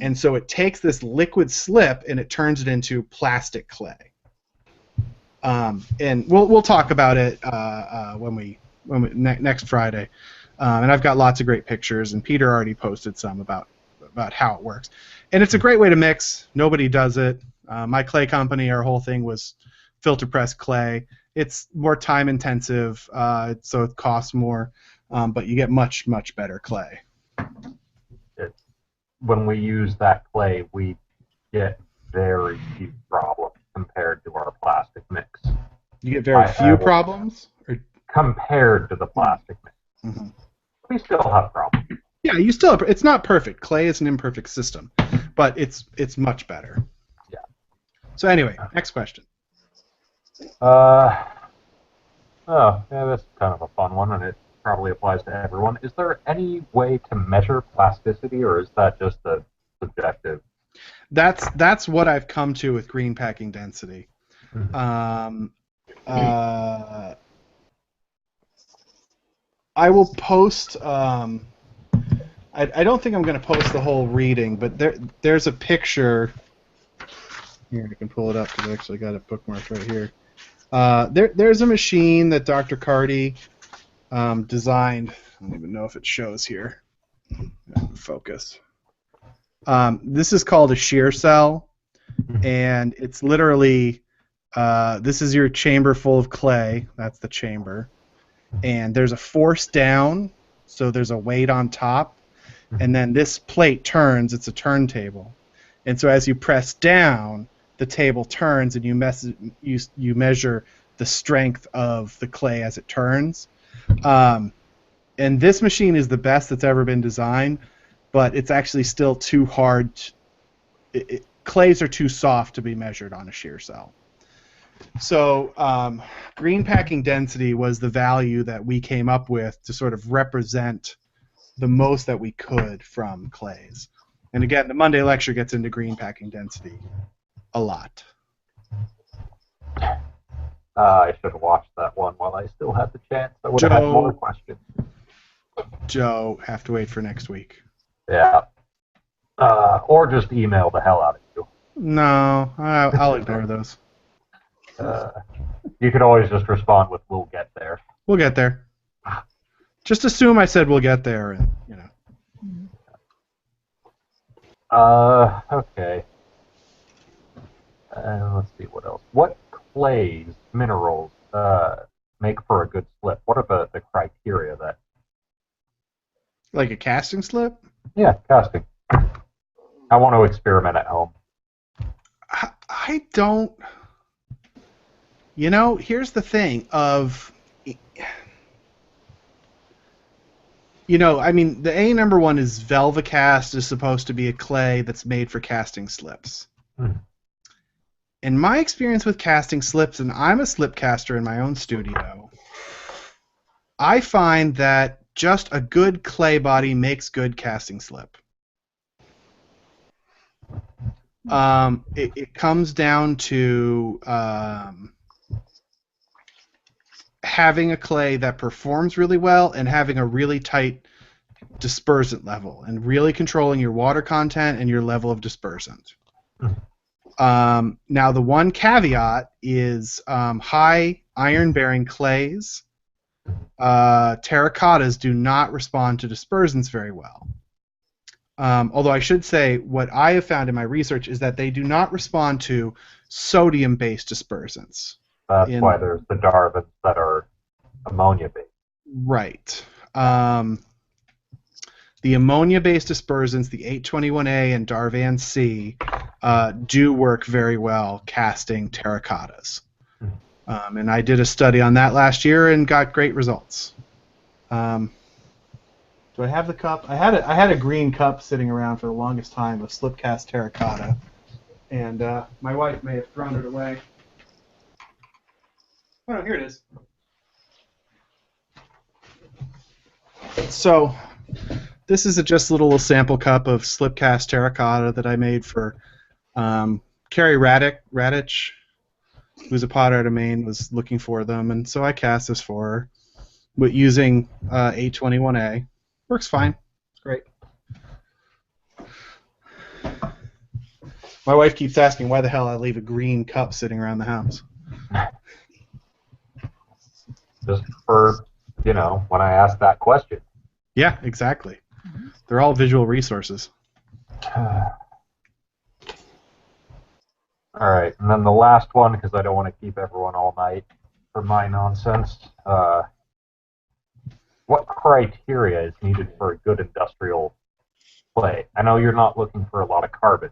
And so it takes this liquid slip and it turns it into plastic clay. And we'll talk about it next Friday. And I've got lots of great pictures, and Peter already posted some about how it works. And it's a great way to mix. Nobody does it. My clay company, our whole thing was filter press clay. It's more time intensive, so it costs more, but you get much, much better clay. When we use that clay, we get very few problems compared to our plastic mix. You get very few problems? Or? Compared to the plastic mix. Mm-hmm. We still have problems. Yeah, you still have, it's not perfect. Clay is an imperfect system, but it's much better. Yeah. So anyway, next question. Yeah, that's kind of a fun one, and it probably applies to everyone. Is there any way to measure plasticity, or is that just a subjective? That's what I've come to with green packing density. I will post. I don't think I'm going to post the whole reading, but there's a picture. Here, I can pull it up because I actually got it bookmarked right here. There's a machine that Dr. Carty designed. I don't even know if it shows here. Focus. This is called a shear cell, and it's literally this is your chamber full of clay. That's the chamber, and there's a force down, so there's a weight on top, and then this plate turns. It's a turntable, and so as you press down, the table turns, and you measure the strength of the clay as it turns. And this machine is the best that's ever been designed, but it's actually still too hard. Clays are too soft to be measured on a shear cell. So green packing density was the value that we came up with to sort of represent the most that we could from clays. And again, the Monday lecture gets into green packing density a lot. I should have watched that one while I still had the chance. I would have had more questions. Joe, have to wait for next week. Yeah. Or just email the hell out of you. No, I'll ignore those. You could always just respond with, "We'll get there." We'll get there. Just assume I said we'll get there, and you know. Okay. Let's see what else. What clays, minerals, make for a good slip? What are the criteria that? Like a casting slip? Yeah, casting. I want to experiment at home. I don't. You know, here's the thing of. You know, I mean, the A number one is Velvacast is supposed to be a clay that's made for casting slips. In my experience with casting slips, and I'm a slip caster in my own studio, I find that just a good clay body makes good casting slip. It comes down to having a clay that performs really well and having a really tight dispersant level and really controlling your water content and your level of dispersant. Now, the one caveat is high iron-bearing clays. Terracottas do not respond to dispersants very well. Although I should say what I have found in my research is that they do not respond to sodium-based dispersants. That's why there's the Darvins that are ammonia-based. Right. The ammonia-based dispersants, the 821A and Darvan C, do work very well casting terracottas. And I did a study on that last year and got great results. Do I have the cup? I had a green cup sitting around for the longest time of slipcast terracotta, and my wife may have thrown it away. Oh, no, here it is. So this is just a little sample cup of slipcast terracotta that I made for Carrie Radich, who's a potter out of Maine, was looking for them, and so I cast this for her with using 821A. Works fine. It's great. My wife keeps asking why the hell I leave a green cup sitting around the house. Just for, you know, when I ask that question. Yeah, exactly. They're all visual resources. All right, and then the last one, because I don't want to keep everyone all night for my nonsense. What criteria is needed for a good industrial clay? I know you're not looking for a lot of carbon,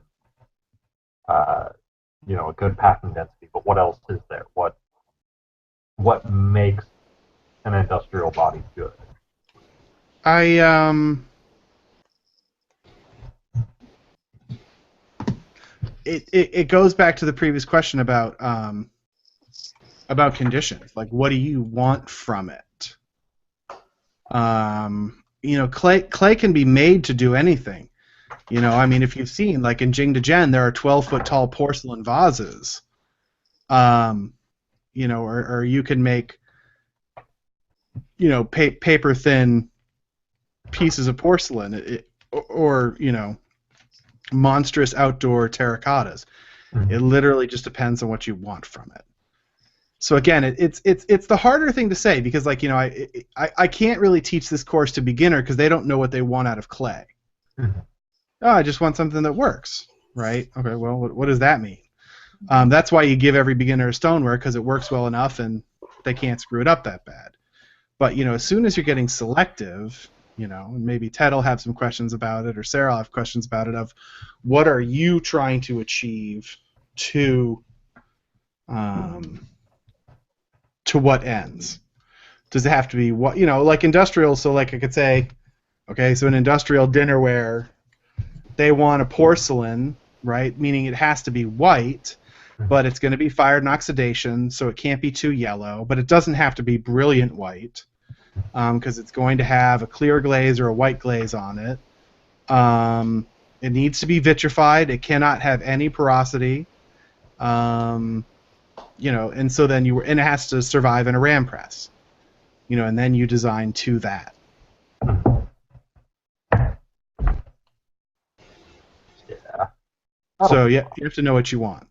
you know, a good packing density, but what else is there? What makes an industrial body good? It goes back to the previous question about conditions. Like, what do you want from it? You know, clay can be made to do anything. You know, I mean, if you've seen, like in Jing to Jen, there are 12-foot tall porcelain vases. or you can make, paper thin pieces of porcelain, or monstrous outdoor terracottas. Mhm. It literally just depends on what you want from it. So again, it's the harder thing to say because I can't really teach this course to beginner because they don't know what they want out of clay. Mhm. Oh, I just want something that works, right? Okay, well, what does that mean? That's why you give every beginner a stoneware, because it works well enough and they can't screw it up that bad. But as soon as you're getting selective, and maybe Ted will have some questions about it, or Sarah will have questions about it, of what are you trying to achieve to what ends? Does it have to be like industrial? So like I could say, okay, so an industrial dinnerware, they want a porcelain, right? Meaning it has to be white, but it's going to be fired in oxidation, so it can't be too yellow, but it doesn't have to be brilliant white, because it's going to have a clear glaze or a white glaze on it. It needs to be vitrified. It cannot have any porosity. And so then and it has to survive in a ram press. And then you design to that. Yeah. So yeah, you have to know what you want.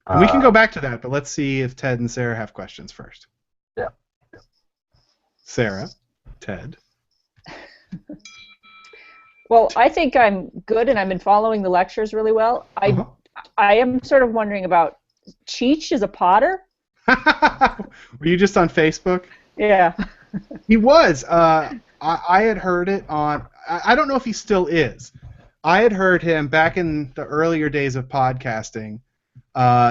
And we can go back to that, but let's see if Ted and Sarah have questions first. Yeah. Sarah, Ted. Well, I think I'm good, and I've been following the lectures really well. I am sort of wondering about Cheech as a potter. Were you just on Facebook? Yeah. He was. I had heard it on. I don't know if he still is. I had heard him back in the earlier days of podcasting.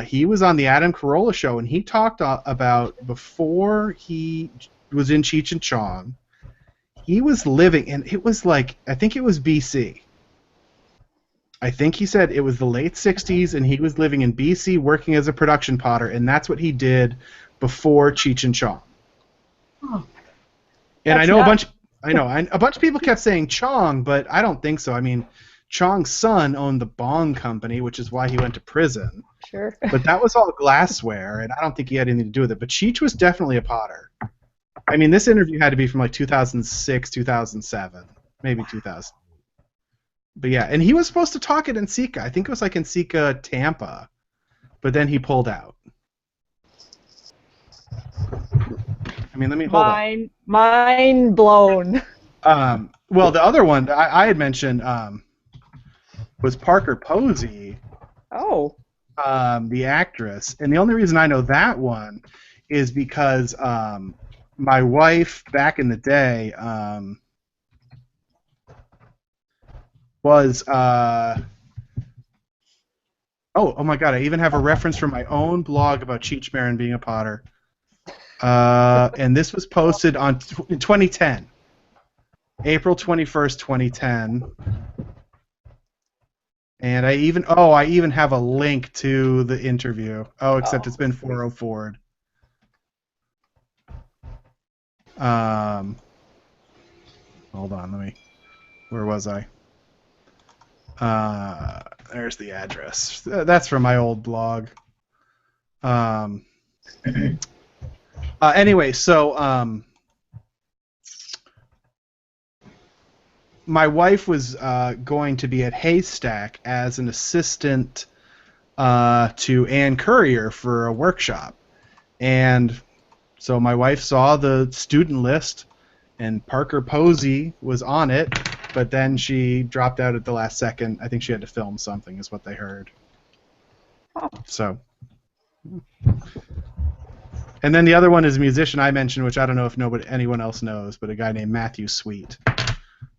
He was on the Adam Carolla show, and he talked about before he was in Cheech and Chong. He was living, and it was like, I think it was BC. I think he said it was the late 60s, and he was living in BC working as a production potter, and that's what he did before Cheech and Chong. Oh. And I know a bunch of people kept saying Chong, but I don't think so. I mean, Chong's son owned the Bong Company, which is why he went to prison. Sure. But that was all glassware, and I don't think he had anything to do with it. But Cheech was definitely a potter. I mean, this interview had to be from like 2006, 2007, maybe 2000. But yeah, and he was supposed to talk at NCECA. I think it was like NCECA Tampa, but then he pulled out. I mean, let me hold on. Mind blown. Well, the other one I had mentioned was Parker Posey. Oh. The actress, and the only reason I know that one is because my wife back in the day was oh my god, I even have a reference from my own blog about Cheech Marin being a potter, and this was posted in 2010, April 21st, 2010. And I even have a link to the interview. Oh, except it's been 404'd. Hold on, where was I? There's the address. That's from my old blog. Anyway, so my wife was going to be at Haystack as an assistant to Ann Courier for a workshop. And so my wife saw the student list, and Parker Posey was on it, but then she dropped out at the last second. I think she had to film something, is what they heard. Oh. So. And then the other one is a musician I mentioned, which I don't know if anyone else knows, but a guy named Matthew Sweet,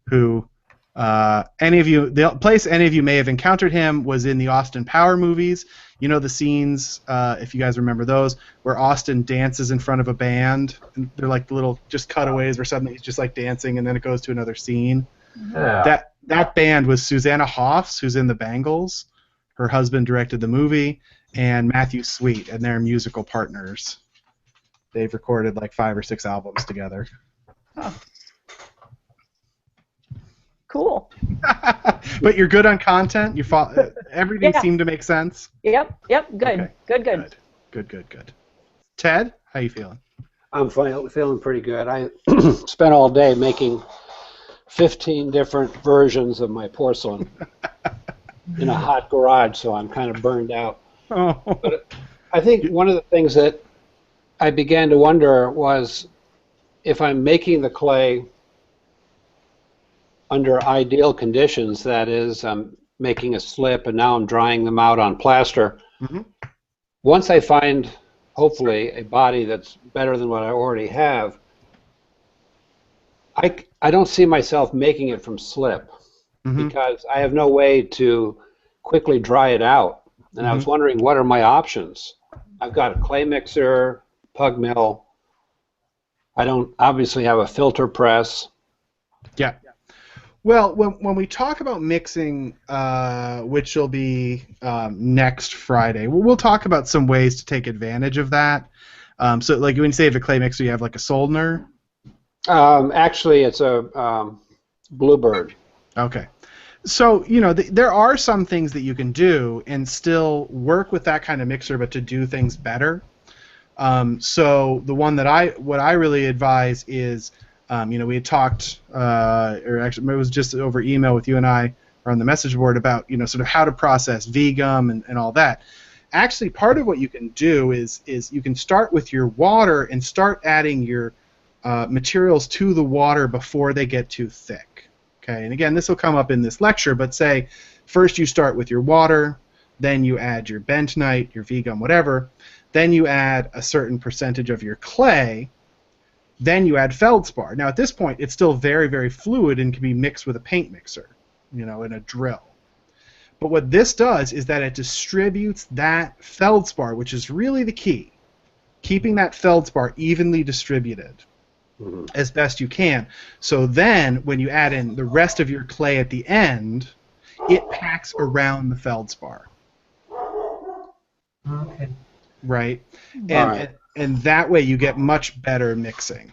who the place any of you may have encountered him was in the Austin Power movies. You know the scenes, if you guys remember those, where Austin dances in front of a band, and they're like little just cutaways where suddenly he's just like dancing, and then it goes to another scene. Yeah. That band was Susanna Hoffs, who's in the Bangles. Her husband directed the movie, and Matthew Sweet, and they're musical partners. They've recorded like 5 or 6 albums together. Oh. Cool. But you're good on content. Everything seemed to make sense. Yep. Good. Okay. Good. Good. Ted, how you feeling? I'm feeling pretty good. I spent all day making 15 different versions of my porcelain in a hot garage, so I'm kind of burned out. Oh. But I think one of the things that I began to wonder was if I'm making the clay under ideal conditions, that is, I'm making a slip and now I'm drying them out on plaster. Mm-hmm. Once I find, hopefully, a body that's better than what I already have, I don't see myself making it from slip because I have no way to quickly dry it out. And I was wondering, what are my options? I've got a clay mixer, pug mill. I don't obviously have a filter press. Yeah. Well, when we talk about mixing, which will be next Friday, we'll talk about some ways to take advantage of that. So, like when you say you have a clay mixer, you have like a Soldner? Actually, it's a Bluebird. Okay. So, there are some things that you can do and still work with that kind of mixer, but to do things better. So the one that what I really advise is, we had talked, or actually it was just over email with you and I, or on the message board about, sort of how to process V-gum and all that. Actually, part of what you can do is you can start with your water and start adding your materials to the water before they get too thick. Okay, and again, this will come up in this lecture, but say first you start with your water, then you add your bentonite, your V-gum, whatever, then you add a certain percentage of your clay, then you add feldspar. Now at this point, it's still very, very fluid and can be mixed with a paint mixer, in a drill. But what this does is that it distributes that feldspar, which is really the key, keeping that feldspar evenly distributed as best you can. So then when you add in the rest of your clay at the end, it packs around the feldspar. Okay. Right? And that way you get much better mixing.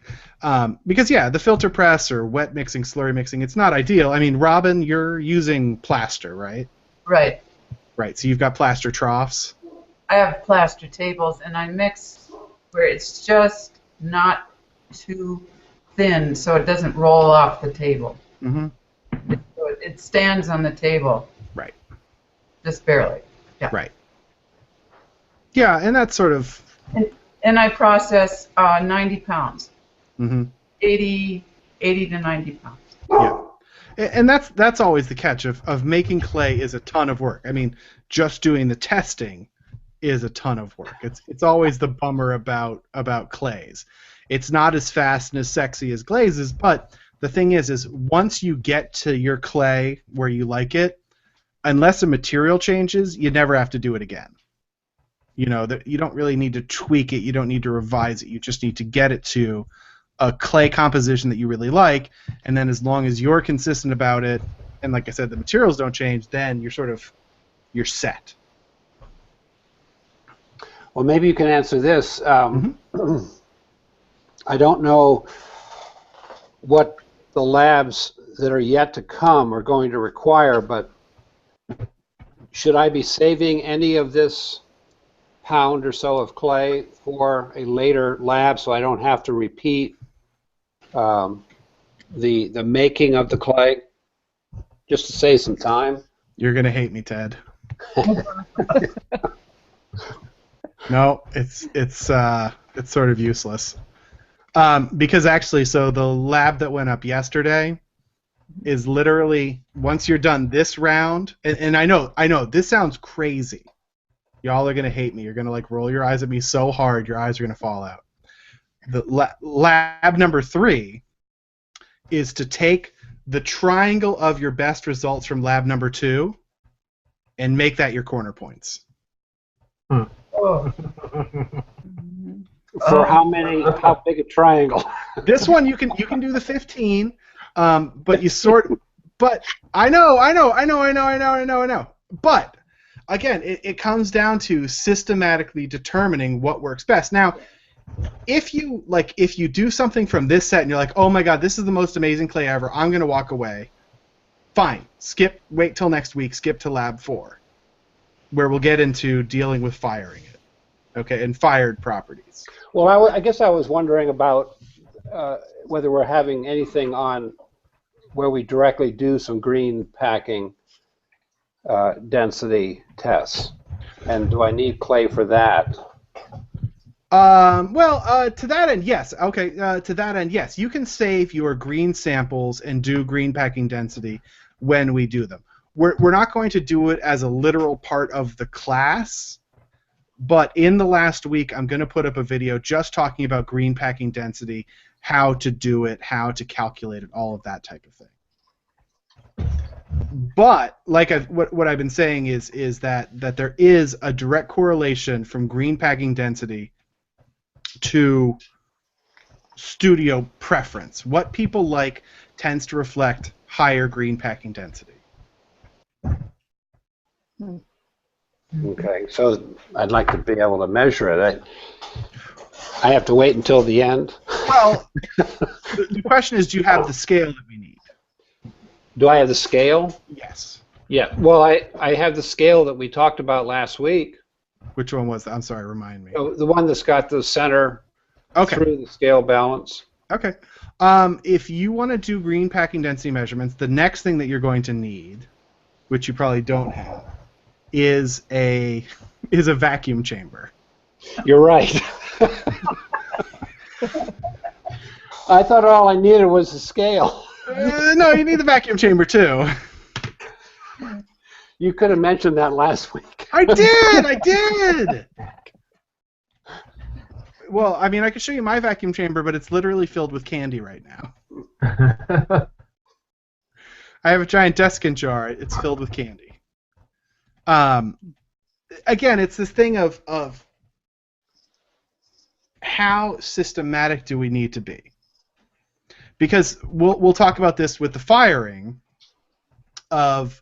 Because, yeah, the filter press or wet mixing, slurry mixing, it's not ideal. I mean, Robin, you're using plaster, right? Right. Right, so you've got plaster troughs. I have plaster tables, and I mix where it's just not too thin so it doesn't roll off the table. Mm-hmm. It stands on the table. Right. Just barely. Yeah. Right. Yeah, and that's sort of... And I process 90 pounds. Mm-hmm. 80 to 90 pounds. Yeah. And that's always the catch of making clay is a ton of work. I mean, just doing the testing is a ton of work. It's always the bummer about clays. It's not as fast and as sexy as glazes, but the thing is once you get to your clay where you like it, unless the material changes, you never have to do it again. You don't really need to tweak it. You don't need to revise it. You just need to get it to a clay composition that you really like, and then as long as you're consistent about it, and like I said, the materials don't change, then you're set. Well, maybe you can answer this. I don't know what the labs that are yet to come are going to require, but should I be saving any of this pound or so of clay for a later lab so I don't have to repeat the making of the clay, just to save some time? You're gonna hate me, Ted. No, it's sort of useless. Because actually, so the lab that went up yesterday is literally, once you're done this round, and I know this sounds crazy. Y'all are gonna hate me. You're gonna like roll your eyes at me so hard, your eyes are gonna fall out. The lab number 3 is to take the triangle of your best results from lab number 2 and make that your corner points. Oh. For how big a triangle? This one you can do the 15, but I know. But again, it comes down to systematically determining what works best. Now, if you do something from this set and you're like, oh my god, this is the most amazing clay ever, I'm gonna walk away. Fine, wait till next week, skip to lab 4, where we'll get into dealing with firing it. okay, and fired properties. Well, I guess I was wondering about whether we're having anything on where we directly do some green packing density tests, and do I need clay for that? To that end, yes. Okay, to that end, yes. You can save your green samples and do green packing density when we do them. We're not going to do it as a literal part of the class, but in the last week, I'm going to put up a video just talking about green packing density, how to do it, how to calculate it, all of that type of thing. But like what I've been saying is that there is a direct correlation from green packing density to studio preference. What people like tends to reflect higher green packing density. Okay, so I'd like to be able to measure it. I have to wait until the end? Well, the question is, do you have the scale that we need? Do I have the scale? Yes. Yeah, well, I have the scale that we talked about last week. Which one was that? I'm sorry, remind me. Oh, the one that's got the center through the scale balance. Okay. If you want to do green packing density measurements, the next thing that you're going to need, which you probably don't have, is a vacuum chamber. You're right. I thought all I needed was the scale. No, you need the vacuum chamber too. You could have mentioned that last week. I did. Well, I mean, I could show you my vacuum chamber, but it's literally filled with candy right now. I have a giant Deskin jar. It's filled with candy. Again, it's this thing of how systematic do we need to be? Because we'll talk about this with the firing of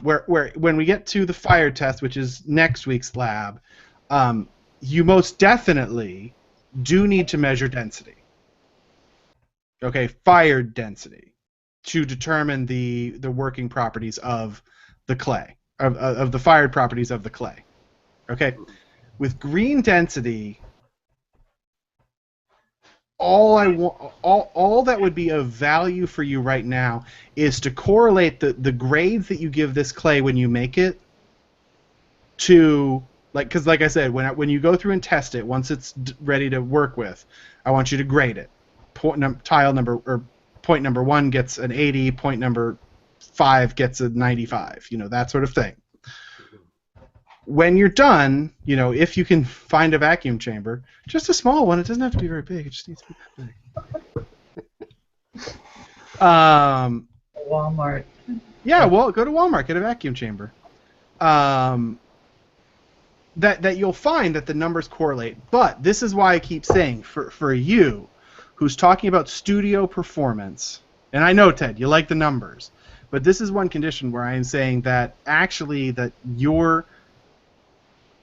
where when we get to the fire test, which is next week's lab, you most definitely do need to measure density. Okay, fired density, to determine the working properties of the clay, of the fired properties of the clay. Okay, with green density, all that would be of value for you right now is to correlate the grades that you give this clay when you make it to, because like I said, when you go through and test it, once it's ready to work with, I want you to grade it. Point number 1 gets an 80, point number 5 gets a 95, that sort of thing. When you're done, if you can find a vacuum chamber, just a small one, it doesn't have to be very big, it just needs to be that big. Walmart. Yeah, well, go to Walmart, get a vacuum chamber. That you'll find that the numbers correlate, but this is why I keep saying, for you, who's talking about studio performance, and I know, Ted, you like the numbers, but this is one condition where I am saying that actually that your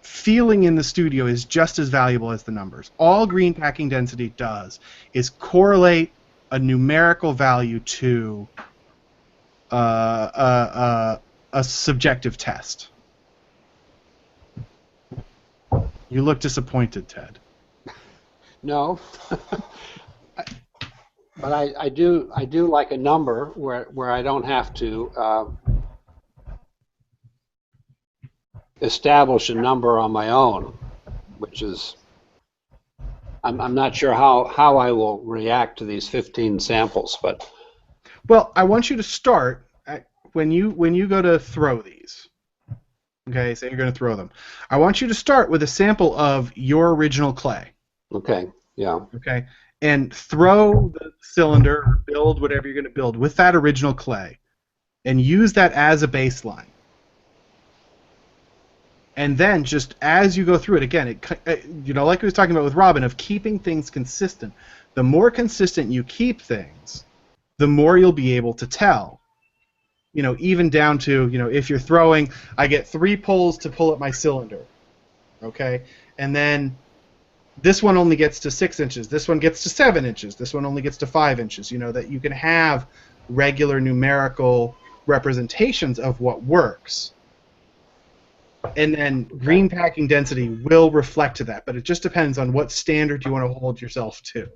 feeling in the studio is just as valuable as the numbers. All green packing density does is correlate a numerical value to a subjective test. You look disappointed, Ted. No, but I do like a number where I don't have to establish a number on my own, which is I'm not sure how I will react to these 15 samples, but well, I want you to start when you go to throw these. Okay, say you're going to throw them. I want you to start with a sample of your original clay. Okay, yeah. Okay, and throw the cylinder or build whatever you're going to build with that original clay, and use that as a baseline. And then just as you go through it, again, like we was talking about with Robin, of keeping things consistent. The more consistent you keep things, the more you'll be able to tell. Even down to, if you're throwing, I get 3 pulls to pull up my cylinder, okay? And then this one only gets to 6 inches, this one gets to 7 inches, this one only gets to 5 inches, that you can have regular numerical representations of what works. And then green packing density will reflect to that, but it just depends on what standard you want to hold yourself to.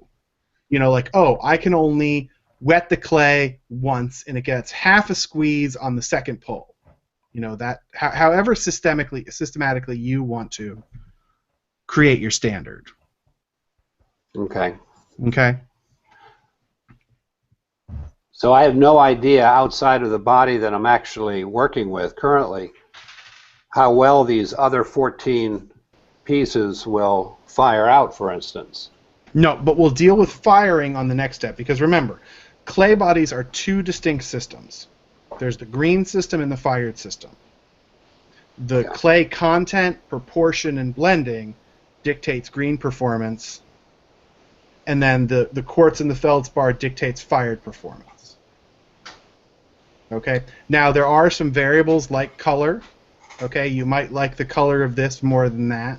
You know, like, oh, I can only wet the clay once, and it gets half a squeeze on the second pull. You know, that however systematically you want to create your standard. Okay. Okay. So I have no idea outside of the body that I'm actually working with currently how well these other 14 pieces will fire out, for instance. No, but we'll deal with firing on the next step, because remember, clay bodies are two distinct systems. There's the green system and the fired system. The clay content, proportion, and blending dictates green performance, and then the quartz and the feldspar dictates fired performance. Okay? Now, there are some variables like color. Okay? You might like the color of this more than that.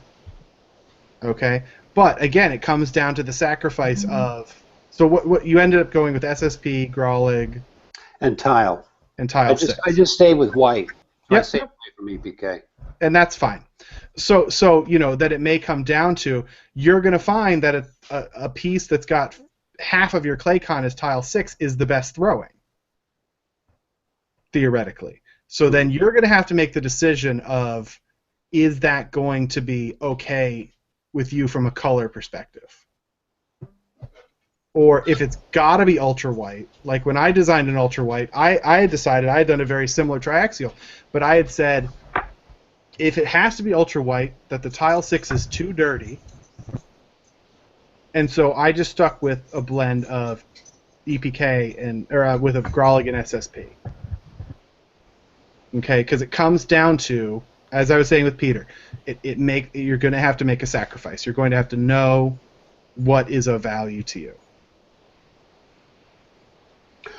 Okay? But, again, it comes down to the sacrifice of... So what you ended up going with SSP, Graulig... And tile. And tile 6. I just stayed with white. Yep. I stayed away from EPK. And that's fine. So you know, that it may come down to, you're going to find that a piece that's got half of your clay con as tile 6 is the best throwing, theoretically. So then you're going to have to make the decision of, is that going to be okay with you from a color perspective? Or if it's got to be ultra white, like when I designed an ultra white, I had decided, I had done a very similar triaxial, but I had said, if it has to be ultra white, that the tile 6 is too dirty, and so I just stuck with a blend of EPK or with a Graulig and SSP. Okay, because it comes down to, as I was saying with Peter, you're going to have to make a sacrifice. You're going to have to know what is of value to you.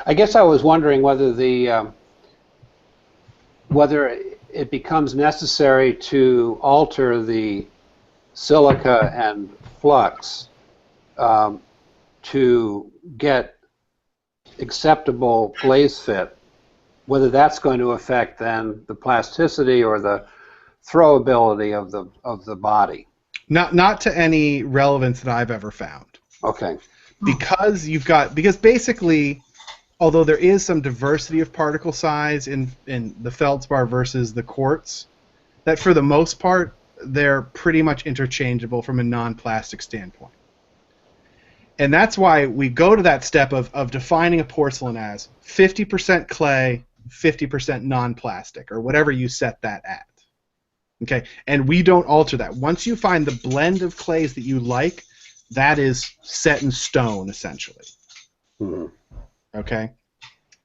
I guess I was wondering whether whether it becomes necessary to alter the silica and flux to get acceptable glaze fit, whether that's going to affect then the plasticity or the throwability of the body. Not to any relevance that I've ever found. Okay. Because basically, although there is some diversity of particle size in the feldspar versus the quartz, that for the most part, they're pretty much interchangeable from a non-plastic standpoint. And that's why we go to that step of defining a porcelain as 50% clay, 50% non-plastic, or whatever you set that at. Okay? And we don't alter that. Once you find the blend of clays that you like, that is set in stone, essentially. Mm-hmm. Okay?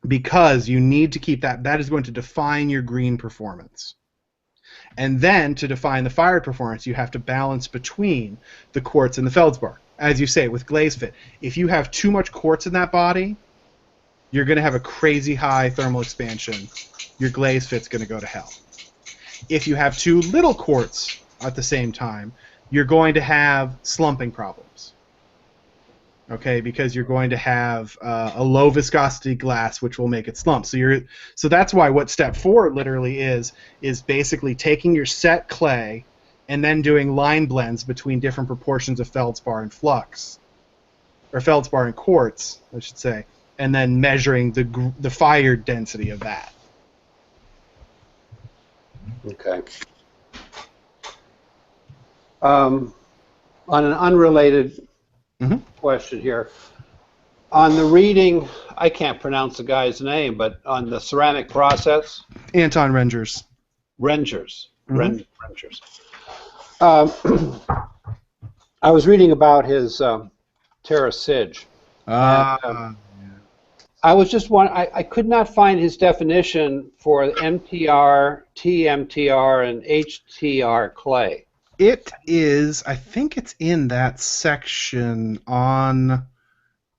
Because you need to keep that. That is going to define your green performance. And then, to define the fired performance, you have to balance between the quartz and the feldspar. As you say, with glaze fit, if you have too much quartz in that body, you're going to have a crazy high thermal expansion. Your glaze fit's going to go to hell. If you have too little quartz at the same time, you're going to have slumping problems. Okay, because you're going to have a low viscosity glass, which will make it slump. So that's why what step 4 literally is basically taking your set clay and then doing line blends between different proportions of feldspar and flux, or feldspar and quartz, I should say, and then measuring the fired density of that. Okay. On an unrelated question here, on the reading, I can't pronounce the guy's name, but on the ceramic process, Anton Rengers. Rengers. I was reading about his Terra Sig. I was just I could not find his definition for MTR, TMTR, and HTR clay. It is, I think it's in that section on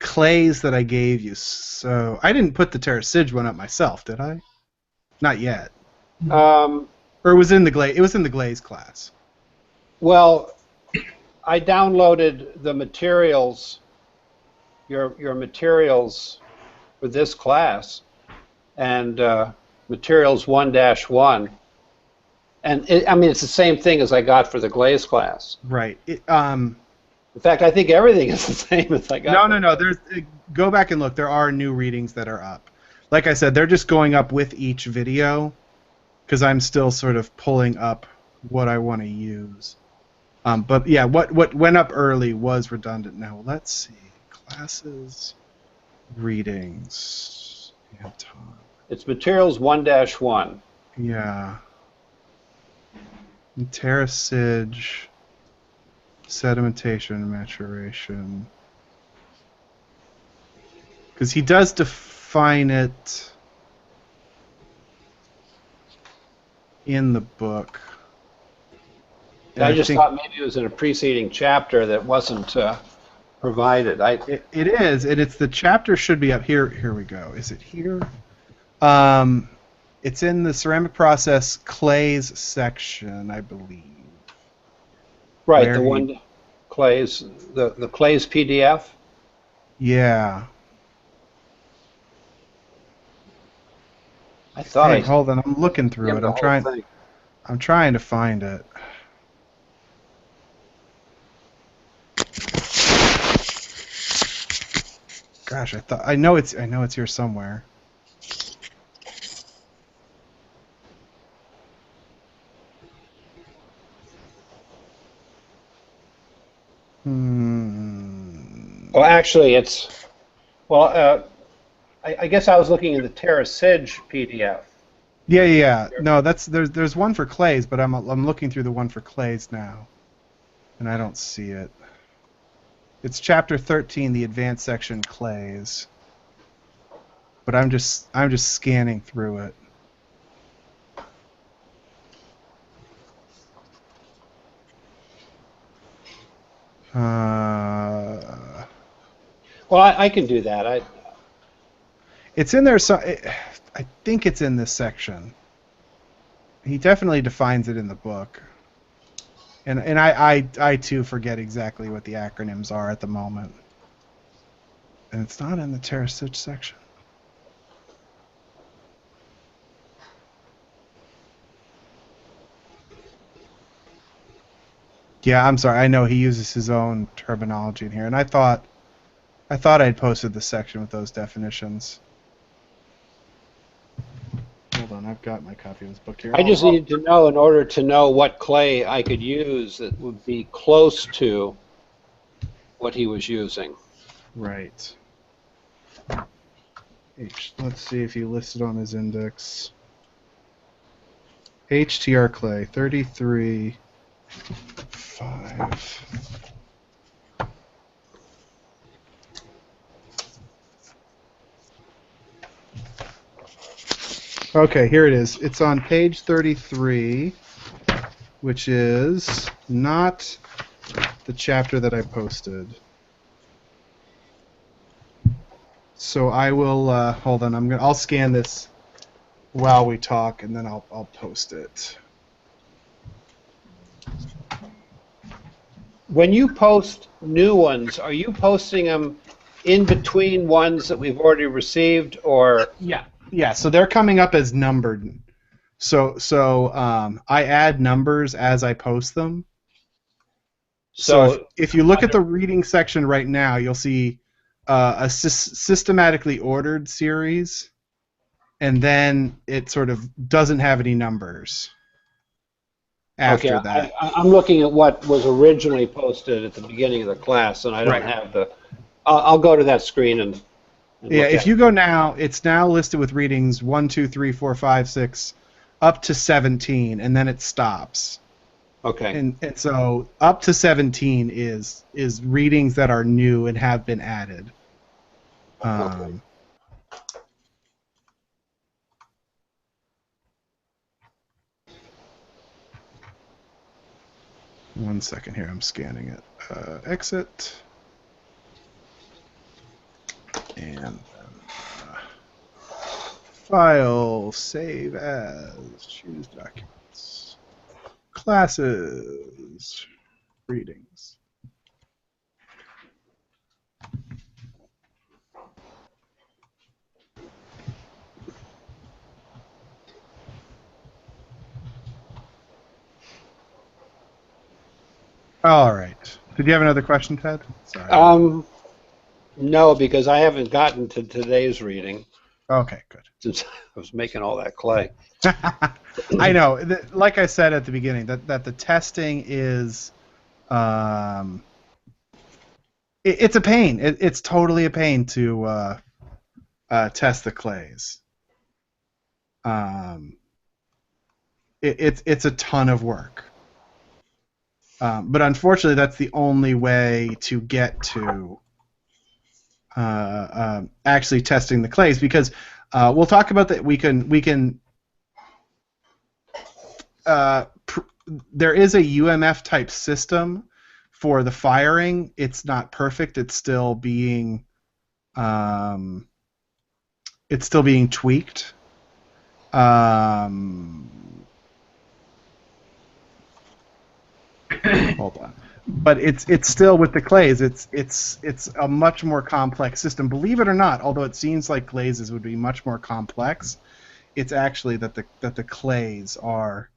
clays that I gave you. So I didn't put the Terra Sig one up myself, did I? Not yet. Or it was in the glaze. It was in the glaze class. Well, I downloaded the materials, your materials for this class, and materials 1-1, And I mean, it's the same thing as I got for the glaze class. Right. In fact, I think everything is the same as I got. No. Go back and look. There are new readings that are up. Like I said, they're just going up with each video because I'm still sort of pulling up what I want to use. But yeah, what went up early was redundant. Now let's see. Classes, readings, and time. It's materials 1-1. Yeah. Terracage, sedimentation, maturation. Because he does define it in the book. I just thought maybe it was in a preceding chapter that wasn't provided. It is, and it's the chapter should be up here. Here we go. Is it here? It's in the ceramic process clays section, I believe. Right, the one clays, the clays PDF. Yeah. I thought. Hey, hold on. I'm looking through it. I'm trying to find it. Gosh, I know it's here somewhere. Well, actually, it's I guess I was looking in the Terracage PDF. Yeah. No, there's one for clays, but I'm looking through the one for clays now, and I don't see it. It's chapter 13, the advanced section, clays. But I'm just scanning through it. Well, I can do that. It's in there. I think it's in this section. He definitely defines it in the book. And I too forget exactly what the acronyms are at the moment. And it's not in the Terracage section. Yeah, I'm sorry. I know he uses his own terminology in here, and I thought I'd posted the section with those definitions. Hold on, I've got my copy of this book here. I just needed to know, in order to know what clay I could use that would be close to what he was using. Right. Let's see if he listed on his index. HTR clay 33. 5. Okay, here it is. It's on page 33, which is not the chapter that I posted. So I will hold on. I'll scan this while we talk, and then I'll post it. When you post new ones, are you posting them in between ones that we've already received, or? Yeah. So they're coming up as numbered. So I add numbers as I post them. So if you look at the reading section right now, you'll see a systematically ordered series, and then it sort of doesn't have any numbers after that. I'm looking at what was originally posted at the beginning of the class, and I don't have the. I'll go to that screen and yeah, if you go now, it's now listed with readings 1, 2, 3, 4, 5, 6, up to 17, and then it stops. Okay. And so up to 17 is readings that are new and have been added. Okay. One second here, I'm scanning it. Exit. And file, save as, choose documents, classes, readings. All right. Did you have another question, Ted? Sorry. No, because I haven't gotten to today's reading Okay, good. since I was making all that clay. I know. Like I said at the beginning, that the testing is, it's a pain. It's totally a pain to test the clays. It's a ton of work. But unfortunately, that's the only way to get to actually testing the clays, because we'll talk about that. We can there is a UMF type system for the firing. It's not perfect. It's still being tweaked. Hold on. But it's still with the clays. It's a much more complex system. Believe it or not, although it seems like glazes would be much more complex, it's actually that the clays are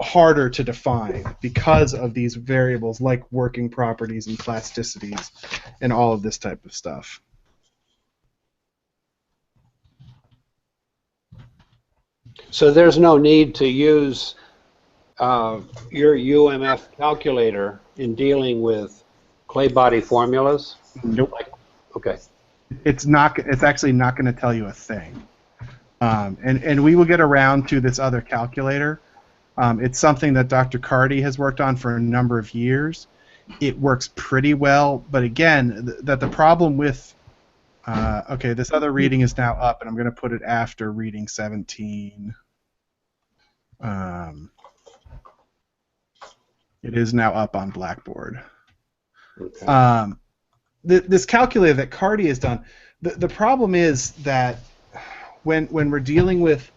harder to define because of these variables like working properties and plasticities and all of this type of stuff. So there's no need to use your UMF calculator in dealing with clay body formulas? Nope. Okay. It's actually not going to tell you a thing. And we will get around to this other calculator. It's something that Dr. Carty has worked on for a number of years. It works pretty well, but again, the problem with okay, this other reading is now up, and I'm going to put it after reading 17. It is now up on Blackboard. Okay. This calculator that Carty has done, the problem is that when we're dealing with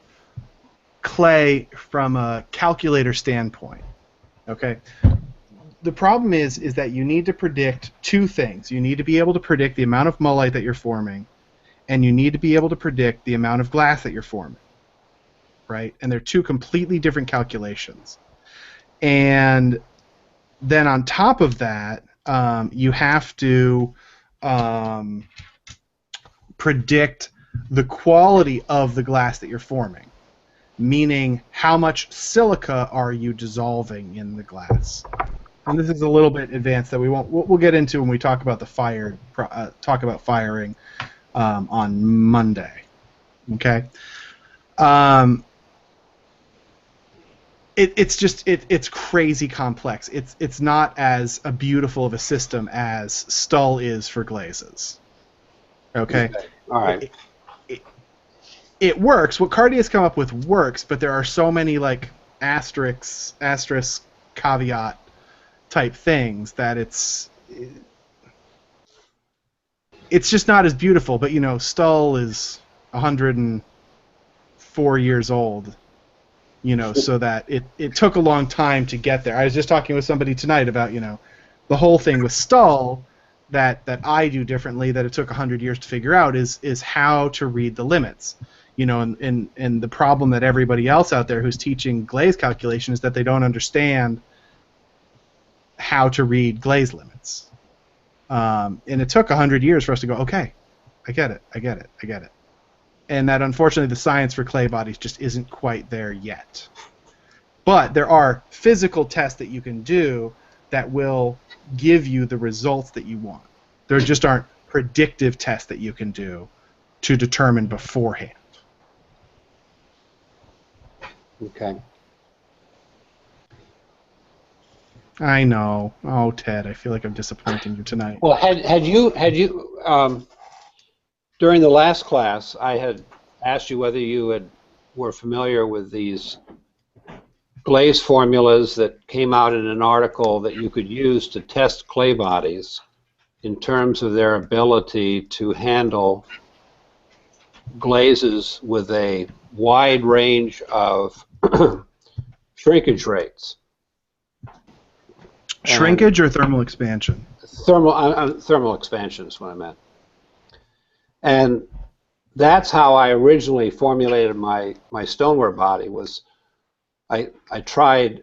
clay from a calculator standpoint, okay, the problem is that you need to predict two things. You need to be able to predict the amount of mullite that you're forming, and you need to be able to predict the amount of glass that you're forming, right? And they're two completely different calculations. And then on top of that, you have to predict the quality of the glass that you're forming, meaning how much silica are you dissolving in the glass. And this is a little bit advanced that we'll get into when we talk about the firing on Monday. Okay. It's crazy complex. It's not as beautiful of a system as Stull is for glazes. Okay. All right. It works. What Carty has come up with works, but there are so many like asterisk caveat type things that it's just not as beautiful. But you know, Stull is 104 years old. You know, so that it took a long time to get there. I was just talking with somebody tonight about, you know, the whole thing with Stull that I do differently, that it took 100 years to figure out is how to read the limits. You know, and the problem that everybody else out there who's teaching glaze calculation is that they don't understand how to read glaze limits. And it took 100 years for us to go, okay, I get it. And that unfortunately the science for clay bodies just isn't quite there yet. But there are physical tests that you can do that will give you the results that you want. There just aren't predictive tests that you can do to determine beforehand. Okay. I know. Oh, Ted, I feel like I'm disappointing you tonight. Well, had you during the last class, I had asked you whether you were familiar with these glaze formulas that came out in an article that you could use to test clay bodies in terms of their ability to handle glazes with a wide range of shrinkage rates. Shrinkage or thermal expansion? Thermal expansion is what I meant. And that's how I originally formulated my stoneware body. Was I tried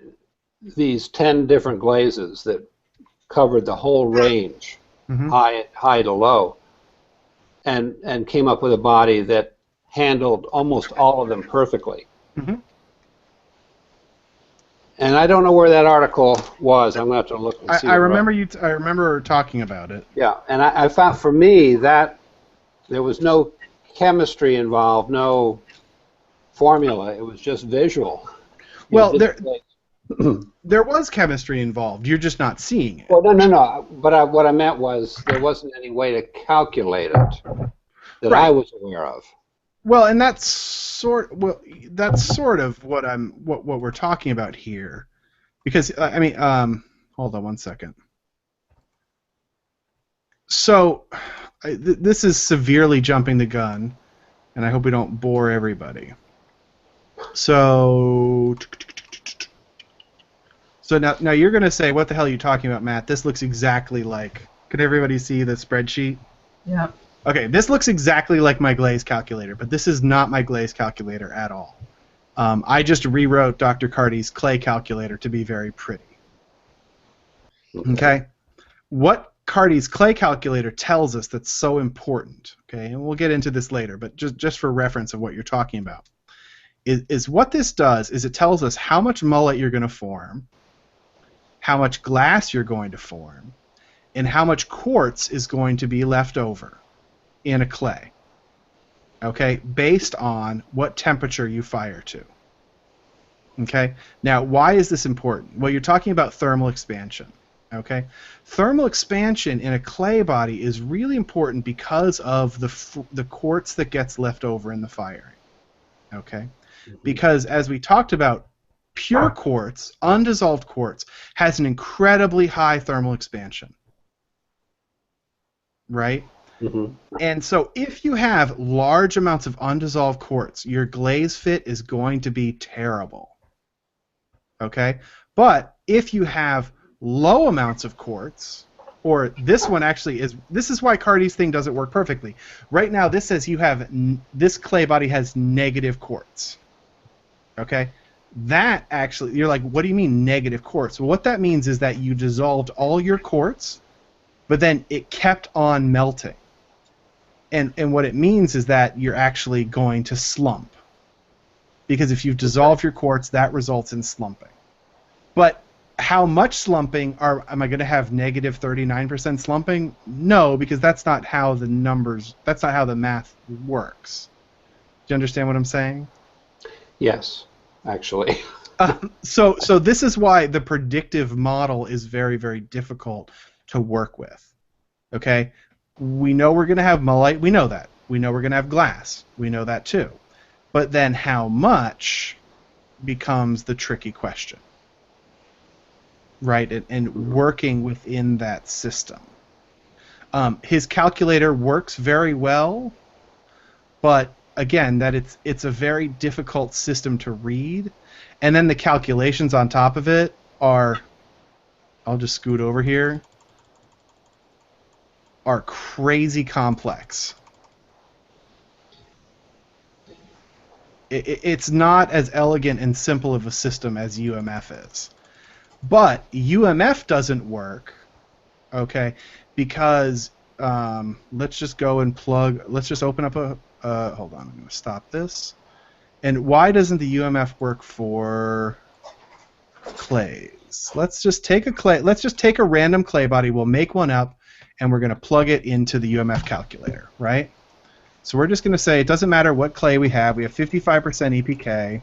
these 10 different glazes that covered the whole range, high to low, and came up with a body that handled almost all of them perfectly. And I don't know where that article was. I'm going to have to look and see. I remember I remember talking about it. Yeah, and I found for me that there was no chemistry involved, no formula. It was just visual. Well, there was chemistry involved. You're just not seeing it. Well, no. But what I meant was there wasn't any way to calculate it that I was aware of. Well, and that's sort of what we're talking about here, because I mean, hold on one second. So, this is severely jumping the gun, and I hope we don't bore everybody. So now you're going to say, what the hell are you talking about, Matt? This looks exactly like... Can everybody see the spreadsheet? Yeah. Okay, this looks exactly like my glaze calculator, but this is not my glaze calculator at all. I just rewrote Dr. Carty's clay calculator to be very pretty. Okay? What Carty's clay calculator tells us that's so important, okay, and we'll get into this later, but just for reference of what you're talking about, is what this does is it tells us how much mullet you're going to form, how much glass you're going to form, and how much quartz is going to be left over in a clay, okay, based on what temperature you fire to. Okay, now why is this important? Well, you're talking about thermal expansion. Okay, thermal expansion in a clay body is really important because of the quartz that gets left over in the firing. Okay, because as we talked about, pure quartz, undissolved quartz, has an incredibly high thermal expansion. Right? And so if you have large amounts of undissolved quartz, your glaze fit is going to be terrible. Okay? But if you have low amounts of quartz, or this one actually is, this is why Carty's thing doesn't work perfectly. Right now this says you have, this clay body has negative quartz. Okay? That actually, you're like, what do you mean negative quartz? Well, what that means is that you dissolved all your quartz, but then it kept on melting. And what it means is that you're actually going to slump. Because if you've dissolved your quartz, that results in slumping. But how much slumping am I going to have negative 39% slumping? No, because that's not how the numbers, that's not how the math works. Do you understand what I'm saying? Yes, actually. So this is why the predictive model is very, very difficult to work with. Okay? We know we're going to have mullite. We know that. We know we're going to have glass. We know that too. But then how much becomes the tricky question. Right? And working within that system. His calculator works very well, but again, that it's a very difficult system to read. And then the calculations on top of it are, I'll just scoot over here, are crazy complex. It's not as elegant and simple of a system as UMF is. But UMF doesn't work, okay, because let's just go and plug, let's just open up a, hold on, I'm going to stop this. And why doesn't the UMF work for clays? Let's just take a clay, let's just take a random clay body, we'll make one up, and we're going to plug it into the UMF calculator, right? So we're just going to say it doesn't matter what clay we have 55% EPK,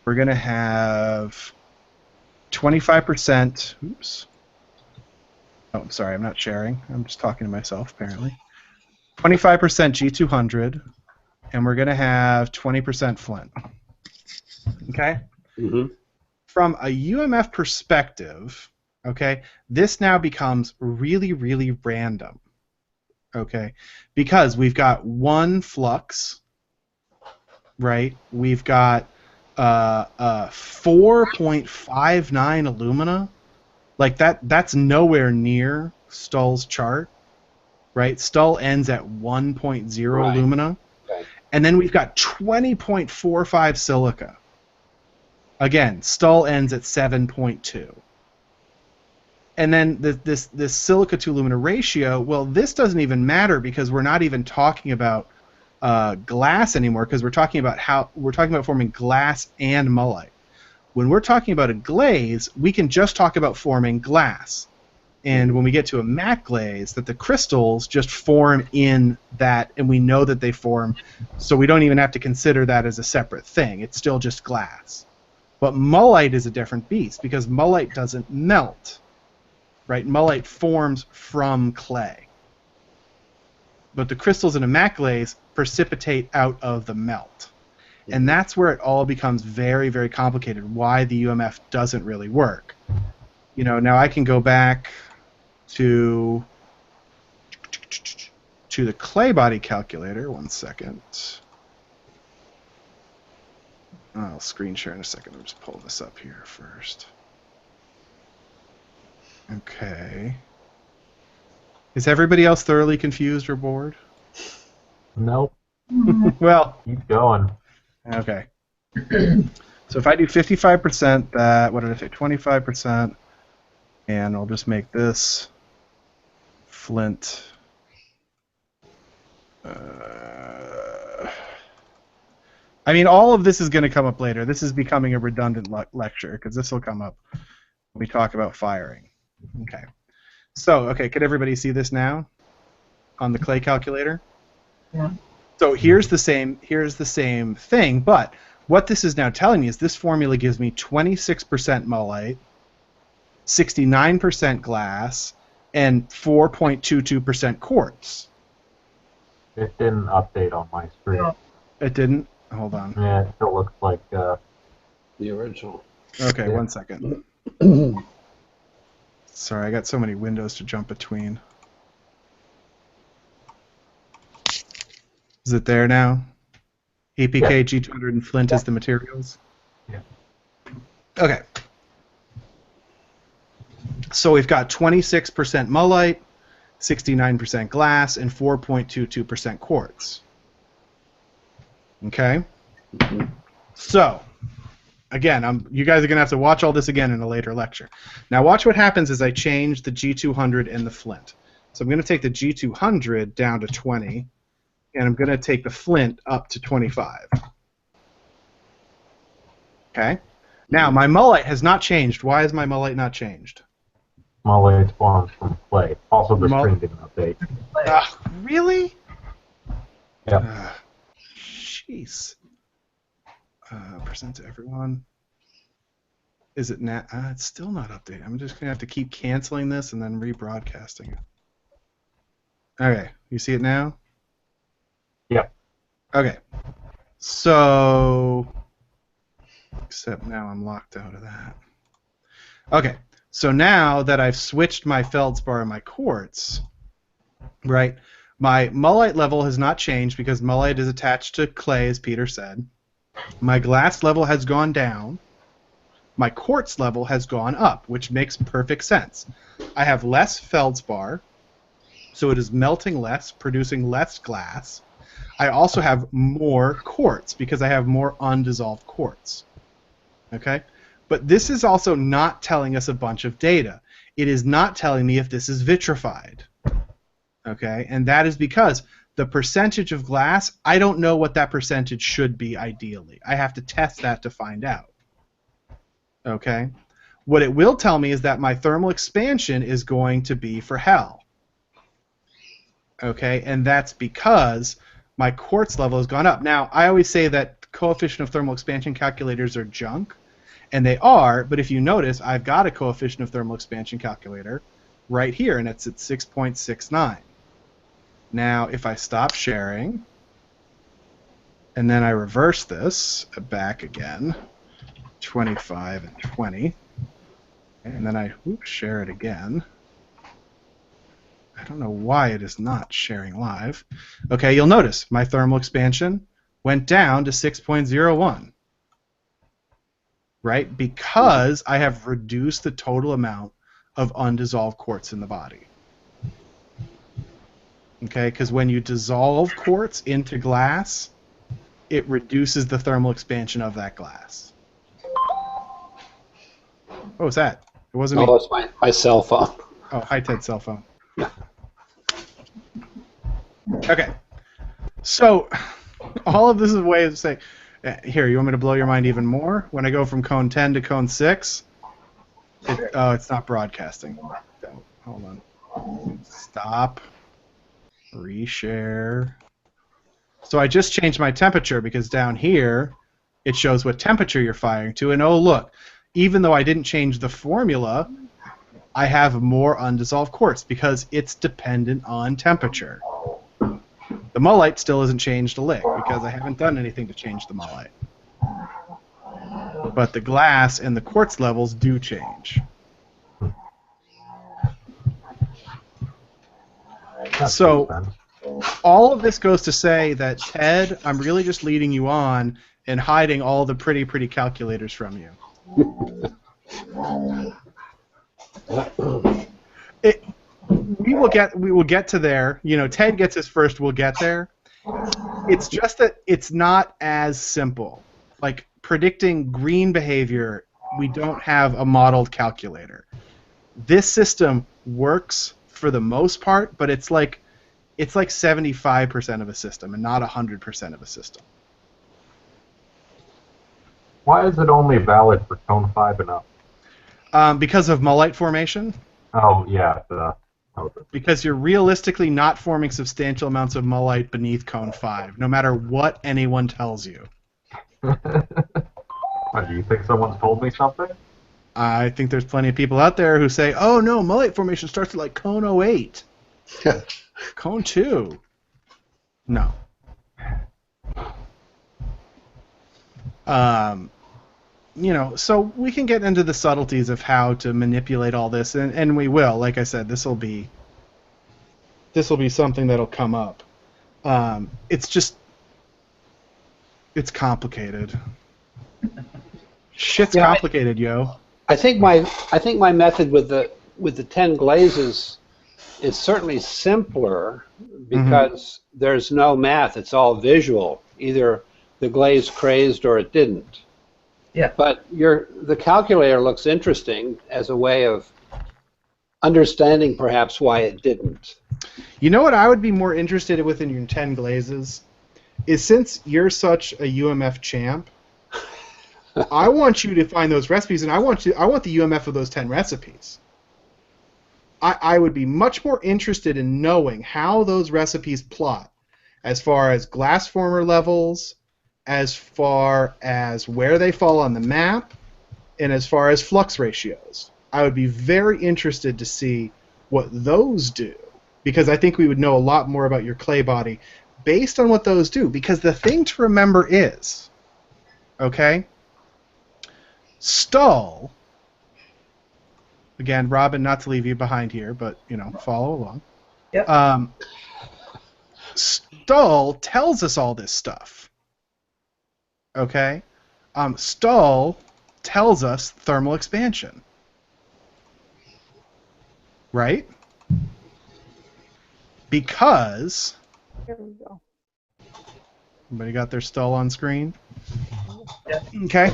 we're going to have 25%, oops, oh, I'm sorry, I'm not sharing, I'm just talking to myself apparently, 25% G200, and we're going to have 20% flint, okay? From a UMF perspective, okay, this now becomes really, really random, okay, because we've got one flux, right, we've got 4.59 alumina, like that's nowhere near Stull's chart, right? Stull ends at 1.0 alumina, and then we've got 20.45 silica. Again, Stull ends at 7.2. And then this silica to alumina ratio, well, this doesn't even matter because we're not even talking about glass anymore, because we're talking about forming glass and mullite. When we're talking about a glaze, we can just talk about forming glass. And when we get to a matte glaze, that the crystals just form in that, and we know that they form, so we don't even have to consider that as a separate thing. It's still just glass. But mullite is a different beast because mullite doesn't melt. Right? Mullite forms from clay. But the crystals in a matte glaze precipitate out of the melt. And that's where it all becomes very, very complicated, why the UMF doesn't really work. You know, now I can go back to the clay body calculator. 1 second. I'll screen share in a second. I'll just pull this up here first. Okay. Is everybody else thoroughly confused or bored? Nope. Well, Keep going. okay. So if I do 55%, that, what did I say, 25%, and I'll just make this flint. I mean, all of this is going to come up later. This is becoming a redundant lecture because this will come up when we talk about firing. Okay. So, okay, could everybody see this now on the clay calculator? Yeah. So here's the same thing, but what this is now telling me is this formula gives me 26% mullite, 69% glass, and 4.22% quartz. It didn't update on my screen. Yeah. It didn't? Hold on. Yeah, it still looks like The original. Okay, Yeah. 1 second. Sorry, I got so many windows to jump between. Is it there now? APK, G200, and flint is the materials? Yeah. Okay. So we've got 26% mullite, 69% glass, and 4.22% quartz. Okay? So, again, you guys are going to have to watch all this again in a later lecture. Now watch what happens as I change the G200 and the flint. So I'm going to take the G200 down to 20, and I'm going to take the flint up to 25. Okay? Now, my mullite has not changed. Why has my mullite not changed? mullite forms from clay. Also, the screen didn't update. Really? Yeah. Jeez. Present to everyone. Is it not? It's still not updated. I'm just gonna have to keep canceling this and then rebroadcasting it. Okay, you see it now? Yep. Okay. So, except now I'm locked out of that. Okay. So now that I've switched my feldspar and my quartz, right? My mullite level has not changed because mullite is attached to clay, as Peter said. My glass level has gone down. My quartz level has gone up, which makes perfect sense. I have less feldspar, so it is melting less, producing less glass. I also have more quartz because I have more undissolved quartz. Okay? But this is also not telling us a bunch of data. It is not telling me if this is vitrified. Okay? And that is because the percentage of glass, I don't know what that percentage should be ideally. I have to test that to find out. Okay? What it will tell me is that my thermal expansion is going to be for hell. Okay? And that's because my quartz level has gone up. Now, I always say that coefficient of thermal expansion calculators are junk, and they are, but if you notice, I've got a coefficient of thermal expansion calculator right here, and it's at 6.69. Now, if I stop sharing, and then I reverse this back again, 25 and 20, and then I share it again. I don't know why it is not sharing live. Okay, you'll notice my thermal expansion went down to 6.01. Right? Because I have reduced the total amount of undissolved quartz in the body. Okay, because when you dissolve quartz into glass, it reduces the thermal expansion of that glass. What was that? It wasn't me. Oh, it's my cell phone. Oh, hi, Ted's cell phone. Okay. So, all of this is a way of saying, here, you want me to blow your mind even more? When I go from cone 10 to cone 6, it's not broadcasting. Hold on. Stop. Reshare. So I just changed my temperature because down here, it shows what temperature you're firing to. And oh, look, even though I didn't change the formula, I have more undissolved quartz because it's dependent on temperature. The mullite still hasn't changed a lick because I haven't done anything to change the mullite. But the glass and the quartz levels do change. So all of this goes to say that, Ted, I'm really just leading you on and hiding all the pretty calculators from you. We will get to there. You know, Ted gets his first. We'll get there. It's just that it's not as simple. Like predicting green behavior, we don't have a modeled calculator. This system works for the most part, but it's like 75% of a system and not 100% of a system. Why is it only valid for cone 5 and up? Because of mullite formation. Oh, yeah. Because you're realistically not forming substantial amounts of mullite beneath cone 5, no matter what anyone tells you. Do you think someone's told me something? I think there's plenty of people out there who say, oh no, mullite formation starts at like cone 08. Cone 2. No. You know, so we can get into the subtleties of how to manipulate all this, and we will. Like I said, this will be something that'll come up. It's complicated. Shit's complicated, yo. I think my method with the 10 glazes is certainly simpler because there's no math. It's all visual. Either the glaze crazed or it didn't. Yeah. But the calculator looks interesting as a way of understanding perhaps why it didn't. You know what I would be more interested with in your 10 glazes is, since you're such a UMF champ, I want you to find those recipes, and I want the UMF of those 10 recipes. I would be much more interested in knowing how those recipes plot as far as glass former levels, as far as where they fall on the map, and as far as flux ratios. I would be very interested to see what those do, because I think we would know a lot more about your clay body based on what those do. Because the thing to remember is, okay, Stull, again, Robin, not to leave you behind here, but, you know, follow along. Yep. Stull tells us all this stuff. Okay? Stull tells us thermal expansion. Right? Because... Here we go. Everybody got their Stull on screen? Yeah. Okay.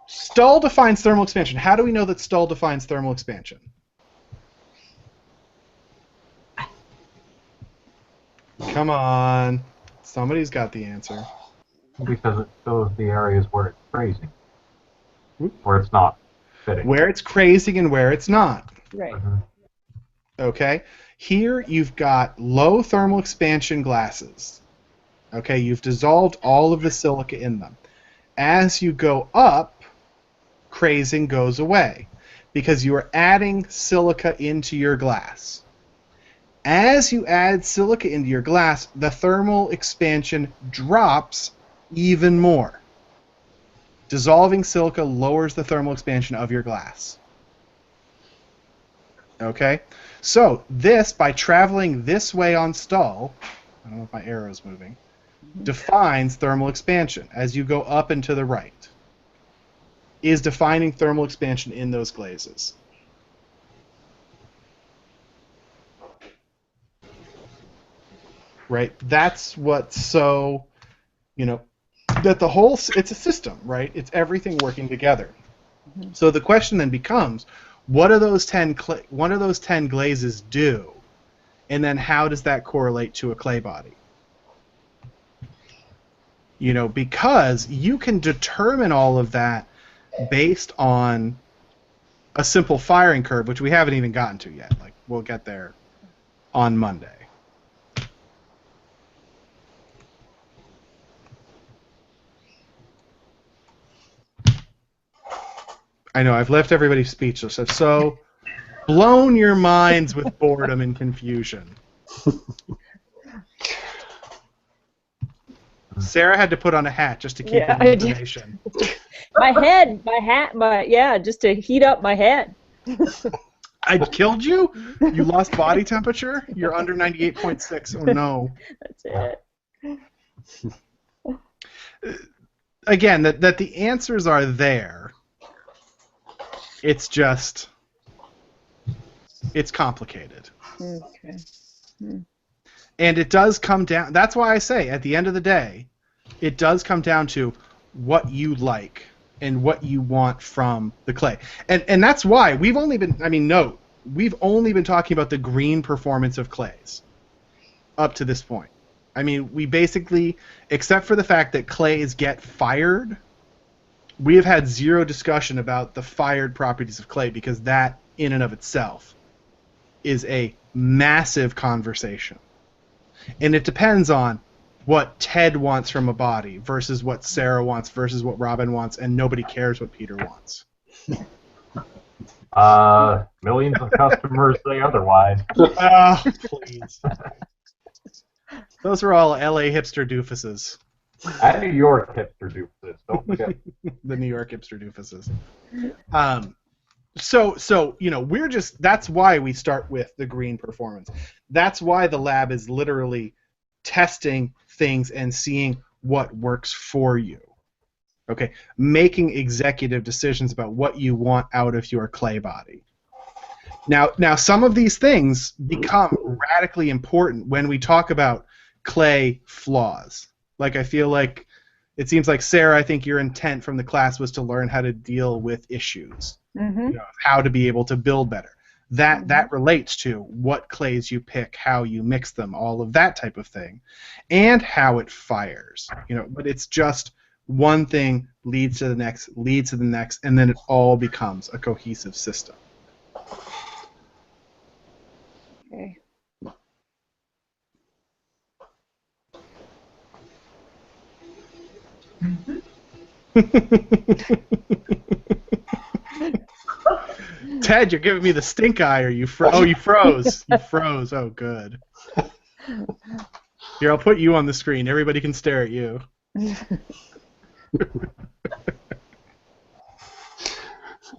Stull defines thermal expansion. How do we know that Stull defines thermal expansion? Come on. Somebody's got the answer. Because it shows the areas where it's crazy. Where it's not fitting. Where it's crazing and where it's not. Right. Okay? Here you've got low thermal expansion glasses. Okay? You've dissolved all of the silica in them. As you go up, crazing goes away because you are adding silica into your glass. As you add silica into your glass, the thermal expansion drops even more. Dissolving silica lowers the thermal expansion of your glass. Okay? So this, by traveling this way on Stull, I don't know if my arrow's moving, defines thermal expansion as you go up and to the right. Is defining thermal expansion in those glazes. Right? That's what's so, you know, that the whole, it's a system, right? It's everything working together. So the question then becomes, what do those 10 glazes do? And then how does that correlate to a clay body? Because you can determine all of that based on a simple firing curve, which we haven't even gotten to yet. Like, we'll get there on Monday. I know, I've left everybody speechless. I've so blown your minds with boredom and confusion. Sarah had to put on a hat just to keep the information. Just to heat up my head. I killed you? You lost body temperature? You're under 98.6. Oh, no. That's it. Again, that the answers are there. It's just, it's complicated. Okay. And it does come down, that's why I say, at the end of the day, it does come down to what you like and what you want from the clay. And that's why we've only been, we've only been talking about the green performance of clays up to this point. We basically, except for the fact that clays get fired, we have had zero discussion about the fired properties of clay, because that, in and of itself, is a massive conversation. And it depends on what Ted wants from a body versus what Sarah wants versus what Robin wants, and nobody cares what Peter wants. Millions of customers say otherwise. Oh, please. Those are all LA hipster doofuses. And New York hipster doofuses, don't forget. The New York hipster doofuses. So we're just, that's why we start with the green performance. That's why the lab is literally testing things and seeing what works for you. Okay, making executive decisions about what you want out of your clay body. Now some of these things become radically important when we talk about clay flaws. Like, I feel like it seems like, Sarah, I think your intent from the class was to learn how to deal with issues, how to be able to build better. That relates to what clays you pick, how you mix them, all of that type of thing, and how it fires. But it's just one thing leads to the next, and then it all becomes a cohesive system. Okay. Ted, you're giving me the stink eye, or you froze? Oh, you froze. You froze. Oh, good. Here, I'll put you on the screen. Everybody can stare at you.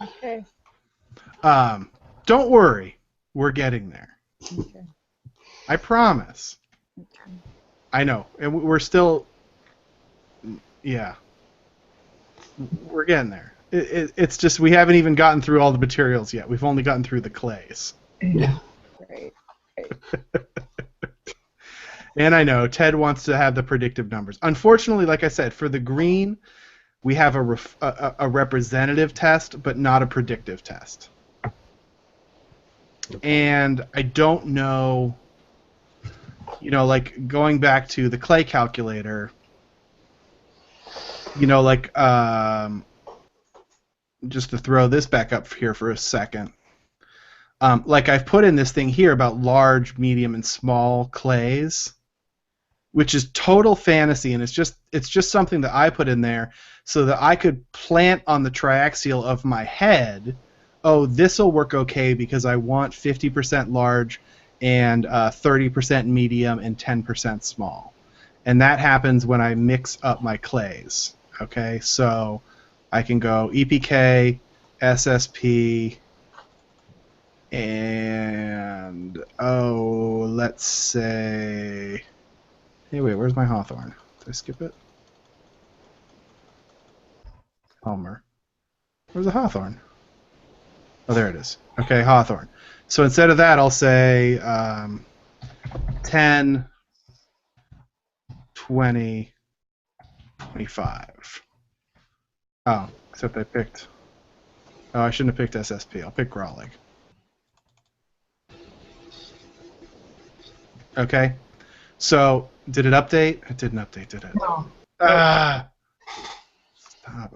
Okay. Don't worry. We're getting there. Okay. I promise. Okay. I know. And we're still... Yeah. We're getting there. It's just we haven't even gotten through all the materials yet. We've only gotten through the clays. Yeah. Great. And I know Ted wants to have the predictive numbers. Unfortunately, like I said, for the green, we have a representative test, but not a predictive test. And I don't know, like going back to the clay calculator, just to throw this back up here for a second. Like I've put in this thing here about large, medium, and small clays, which is total fantasy, and it's just something that I put in there so that I could plant on the triaxial of my head, oh, this will work okay because I want 50% large and 30% medium and 10% small. And that happens when I mix up my clays. Okay, so I can go EPK, SSP, and let's say, hey, wait, where's my Hawthorne? Did I skip it? Homer. Where's the Hawthorne? Oh, there it is. Okay, Hawthorne. So instead of that, I'll say 10, 20, 25. Oh, except I picked Oh, I shouldn't have picked SSP. I'll pick Grawlig. Okay. So, did it update? It didn't update, did it? No. Ah! Stop.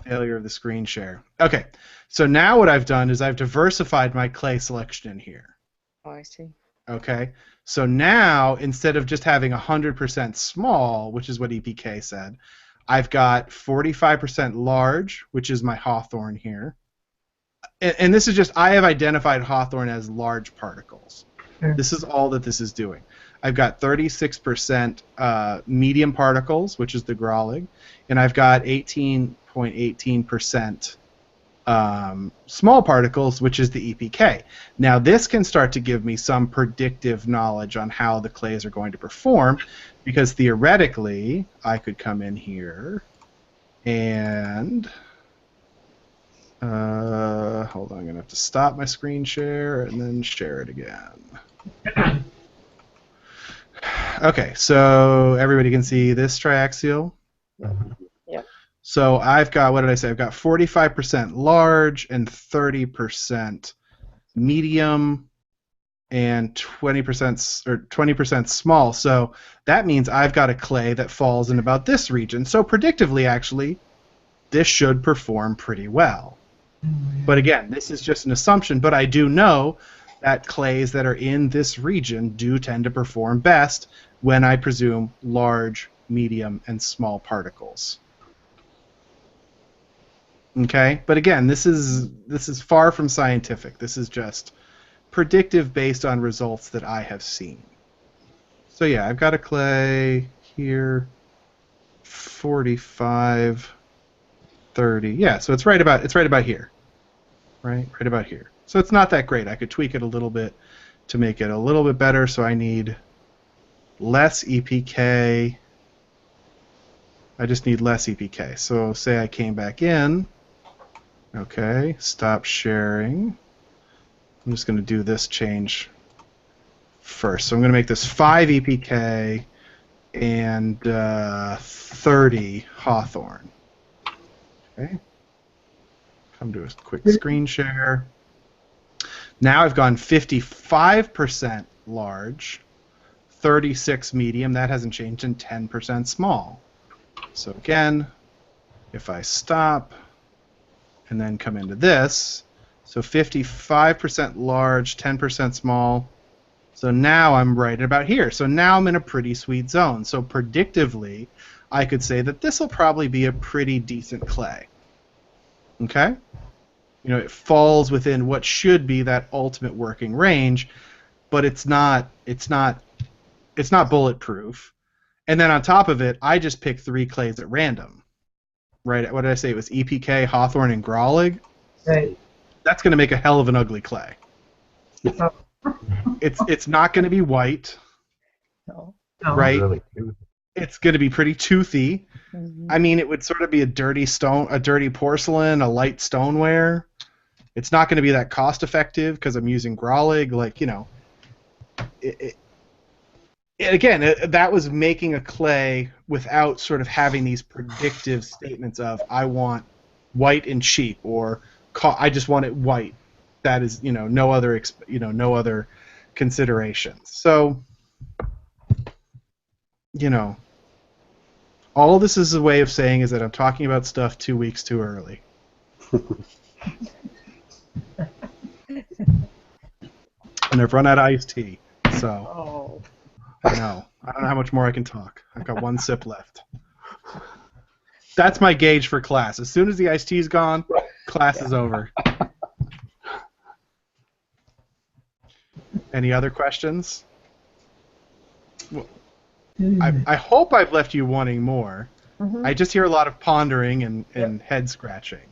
Failure of the screen share. Okay. So now what I've done is I've diversified my clay selection in here. Oh, I see. Okay. So now, instead of just having 100% small, which is what EPK said, I've got 45% large, which is my hawthorn here. And this is just, I have identified hawthorn as large particles. This is all that this is doing. I've got 36% medium particles, which is the Grawlig, and I've got 18.18% small particles, which is the EPK. Now this can start to give me some predictive knowledge on how the clays are going to perform, because theoretically I could come in here and hold on, I'm gonna have to stop my screen share and then share it again. Okay, so everybody can see this triaxial. Yep. So I've got, what did I say? I've got 45% large and 30% medium and 20% small. So that means I've got a clay that falls in about this region. So predictively, actually, this should perform pretty well. But again, this is just an assumption, but I do know that clays that are in this region do tend to perform best when I presume large, medium, and small particles. Okay, but again, this is far from scientific. This is just predictive based on results that I have seen. So yeah, I've got a clay here, 45, 30. Yeah, so it's right about here. Right about here. So it's not that great. I could tweak it a little bit to make it a little bit better. So I need less EPK. I just need less EPK. So say I came back in. Okay, stop sharing. I'm just going to do this change first. So I'm going to make this 5 EPK and 30 hawthorn. Okay. Come to a quick screen share. Now I've gone 55% large, 36 medium, that hasn't changed, and 10% small. So again, if I stop and then come into this, so 55% large, 10% small. So now I'm right about here. So now I'm in a pretty sweet zone. So predictively, I could say that this will probably be a pretty decent clay. Okay? You know, it falls within what should be that ultimate working range, but it's not bulletproof. And then on top of it, I just picked 3 clays at random. Right? What did I say? It was EPK, hawthorn, and Grawlig. Right. That's going to make a hell of an ugly clay. It's not going to be white. No. Right? Really cute. It's going to be pretty toothy. Mm-hmm. I mean, it would sort of be a dirty porcelain, a light stoneware. It's not going to be that cost effective because I'm using Grawlig. Like, you know, again, that was making a clay without sort of having these predictive statements of I want white and cheap, or I just want it white. That is, you know, no other considerations. So, you know, all this is a way of saying is that I'm talking about stuff 2 weeks too early. And I've run out of iced tea, so Oh. I know. I don't know how much more I can talk. I've got 1 sip left. That's my gauge for class. As soon as the iced tea's gone, class is over. Any other questions? I hope I've left you wanting more. Mm-hmm. I just hear a lot of pondering and head scratching.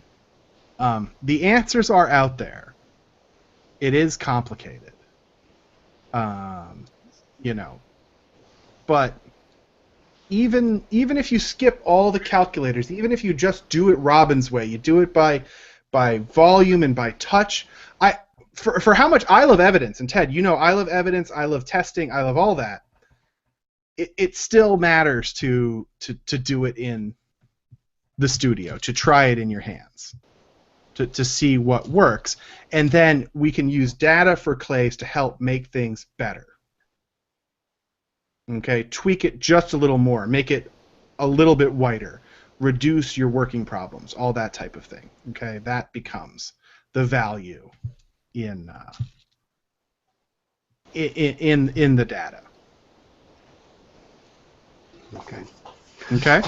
The answers are out there. It is complicated. You know. But even if you skip all the calculators, even if you just do it Robin's way, you do it by volume and by touch, for how much I love evidence, and Ted, you know I love evidence, I love testing, I love all that. It still matters to do it in the studio, to try it in your hands. to see what works. And then we can use data for clays to help make things better. Okay, tweak it just a little more, make it a little bit whiter, reduce your working problems, all that type of thing. Okay, that becomes the value in the data. Okay. Okay.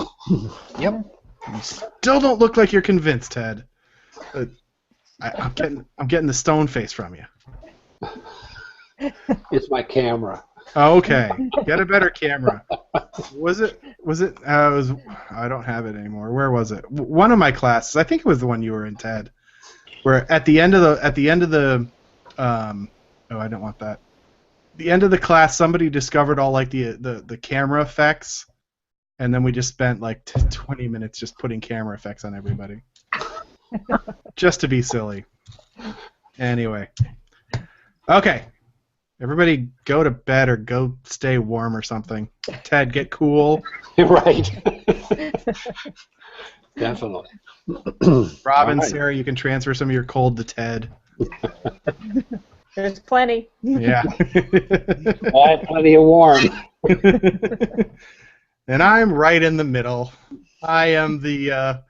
Yep. You still don't look like you're convinced, Ted. I'm getting the stone face from you. It's my camera. Okay, get a better camera. Was it? I don't have it anymore. Where was it? One of my classes. I think it was the one you were in, Ted. Where at the end of the oh, I don't want that. The end of the class, somebody discovered all like the camera effects, and then we just spent like 20 minutes just putting camera effects on everybody, just to be silly. Anyway, okay. Everybody go to bed or go stay warm or something. Ted, get cool. Right. Definitely. Robin, Right. Sarah, you can transfer some of your cold to Ted. There's plenty. Yeah. I have plenty of warm. And I'm right in the middle. I am the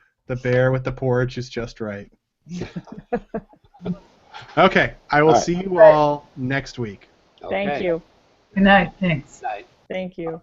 bear with the porridge is just right. Okay, I will All right. see you all next week. Thank Okay. you. Good night. Thanks. Night. Thank you.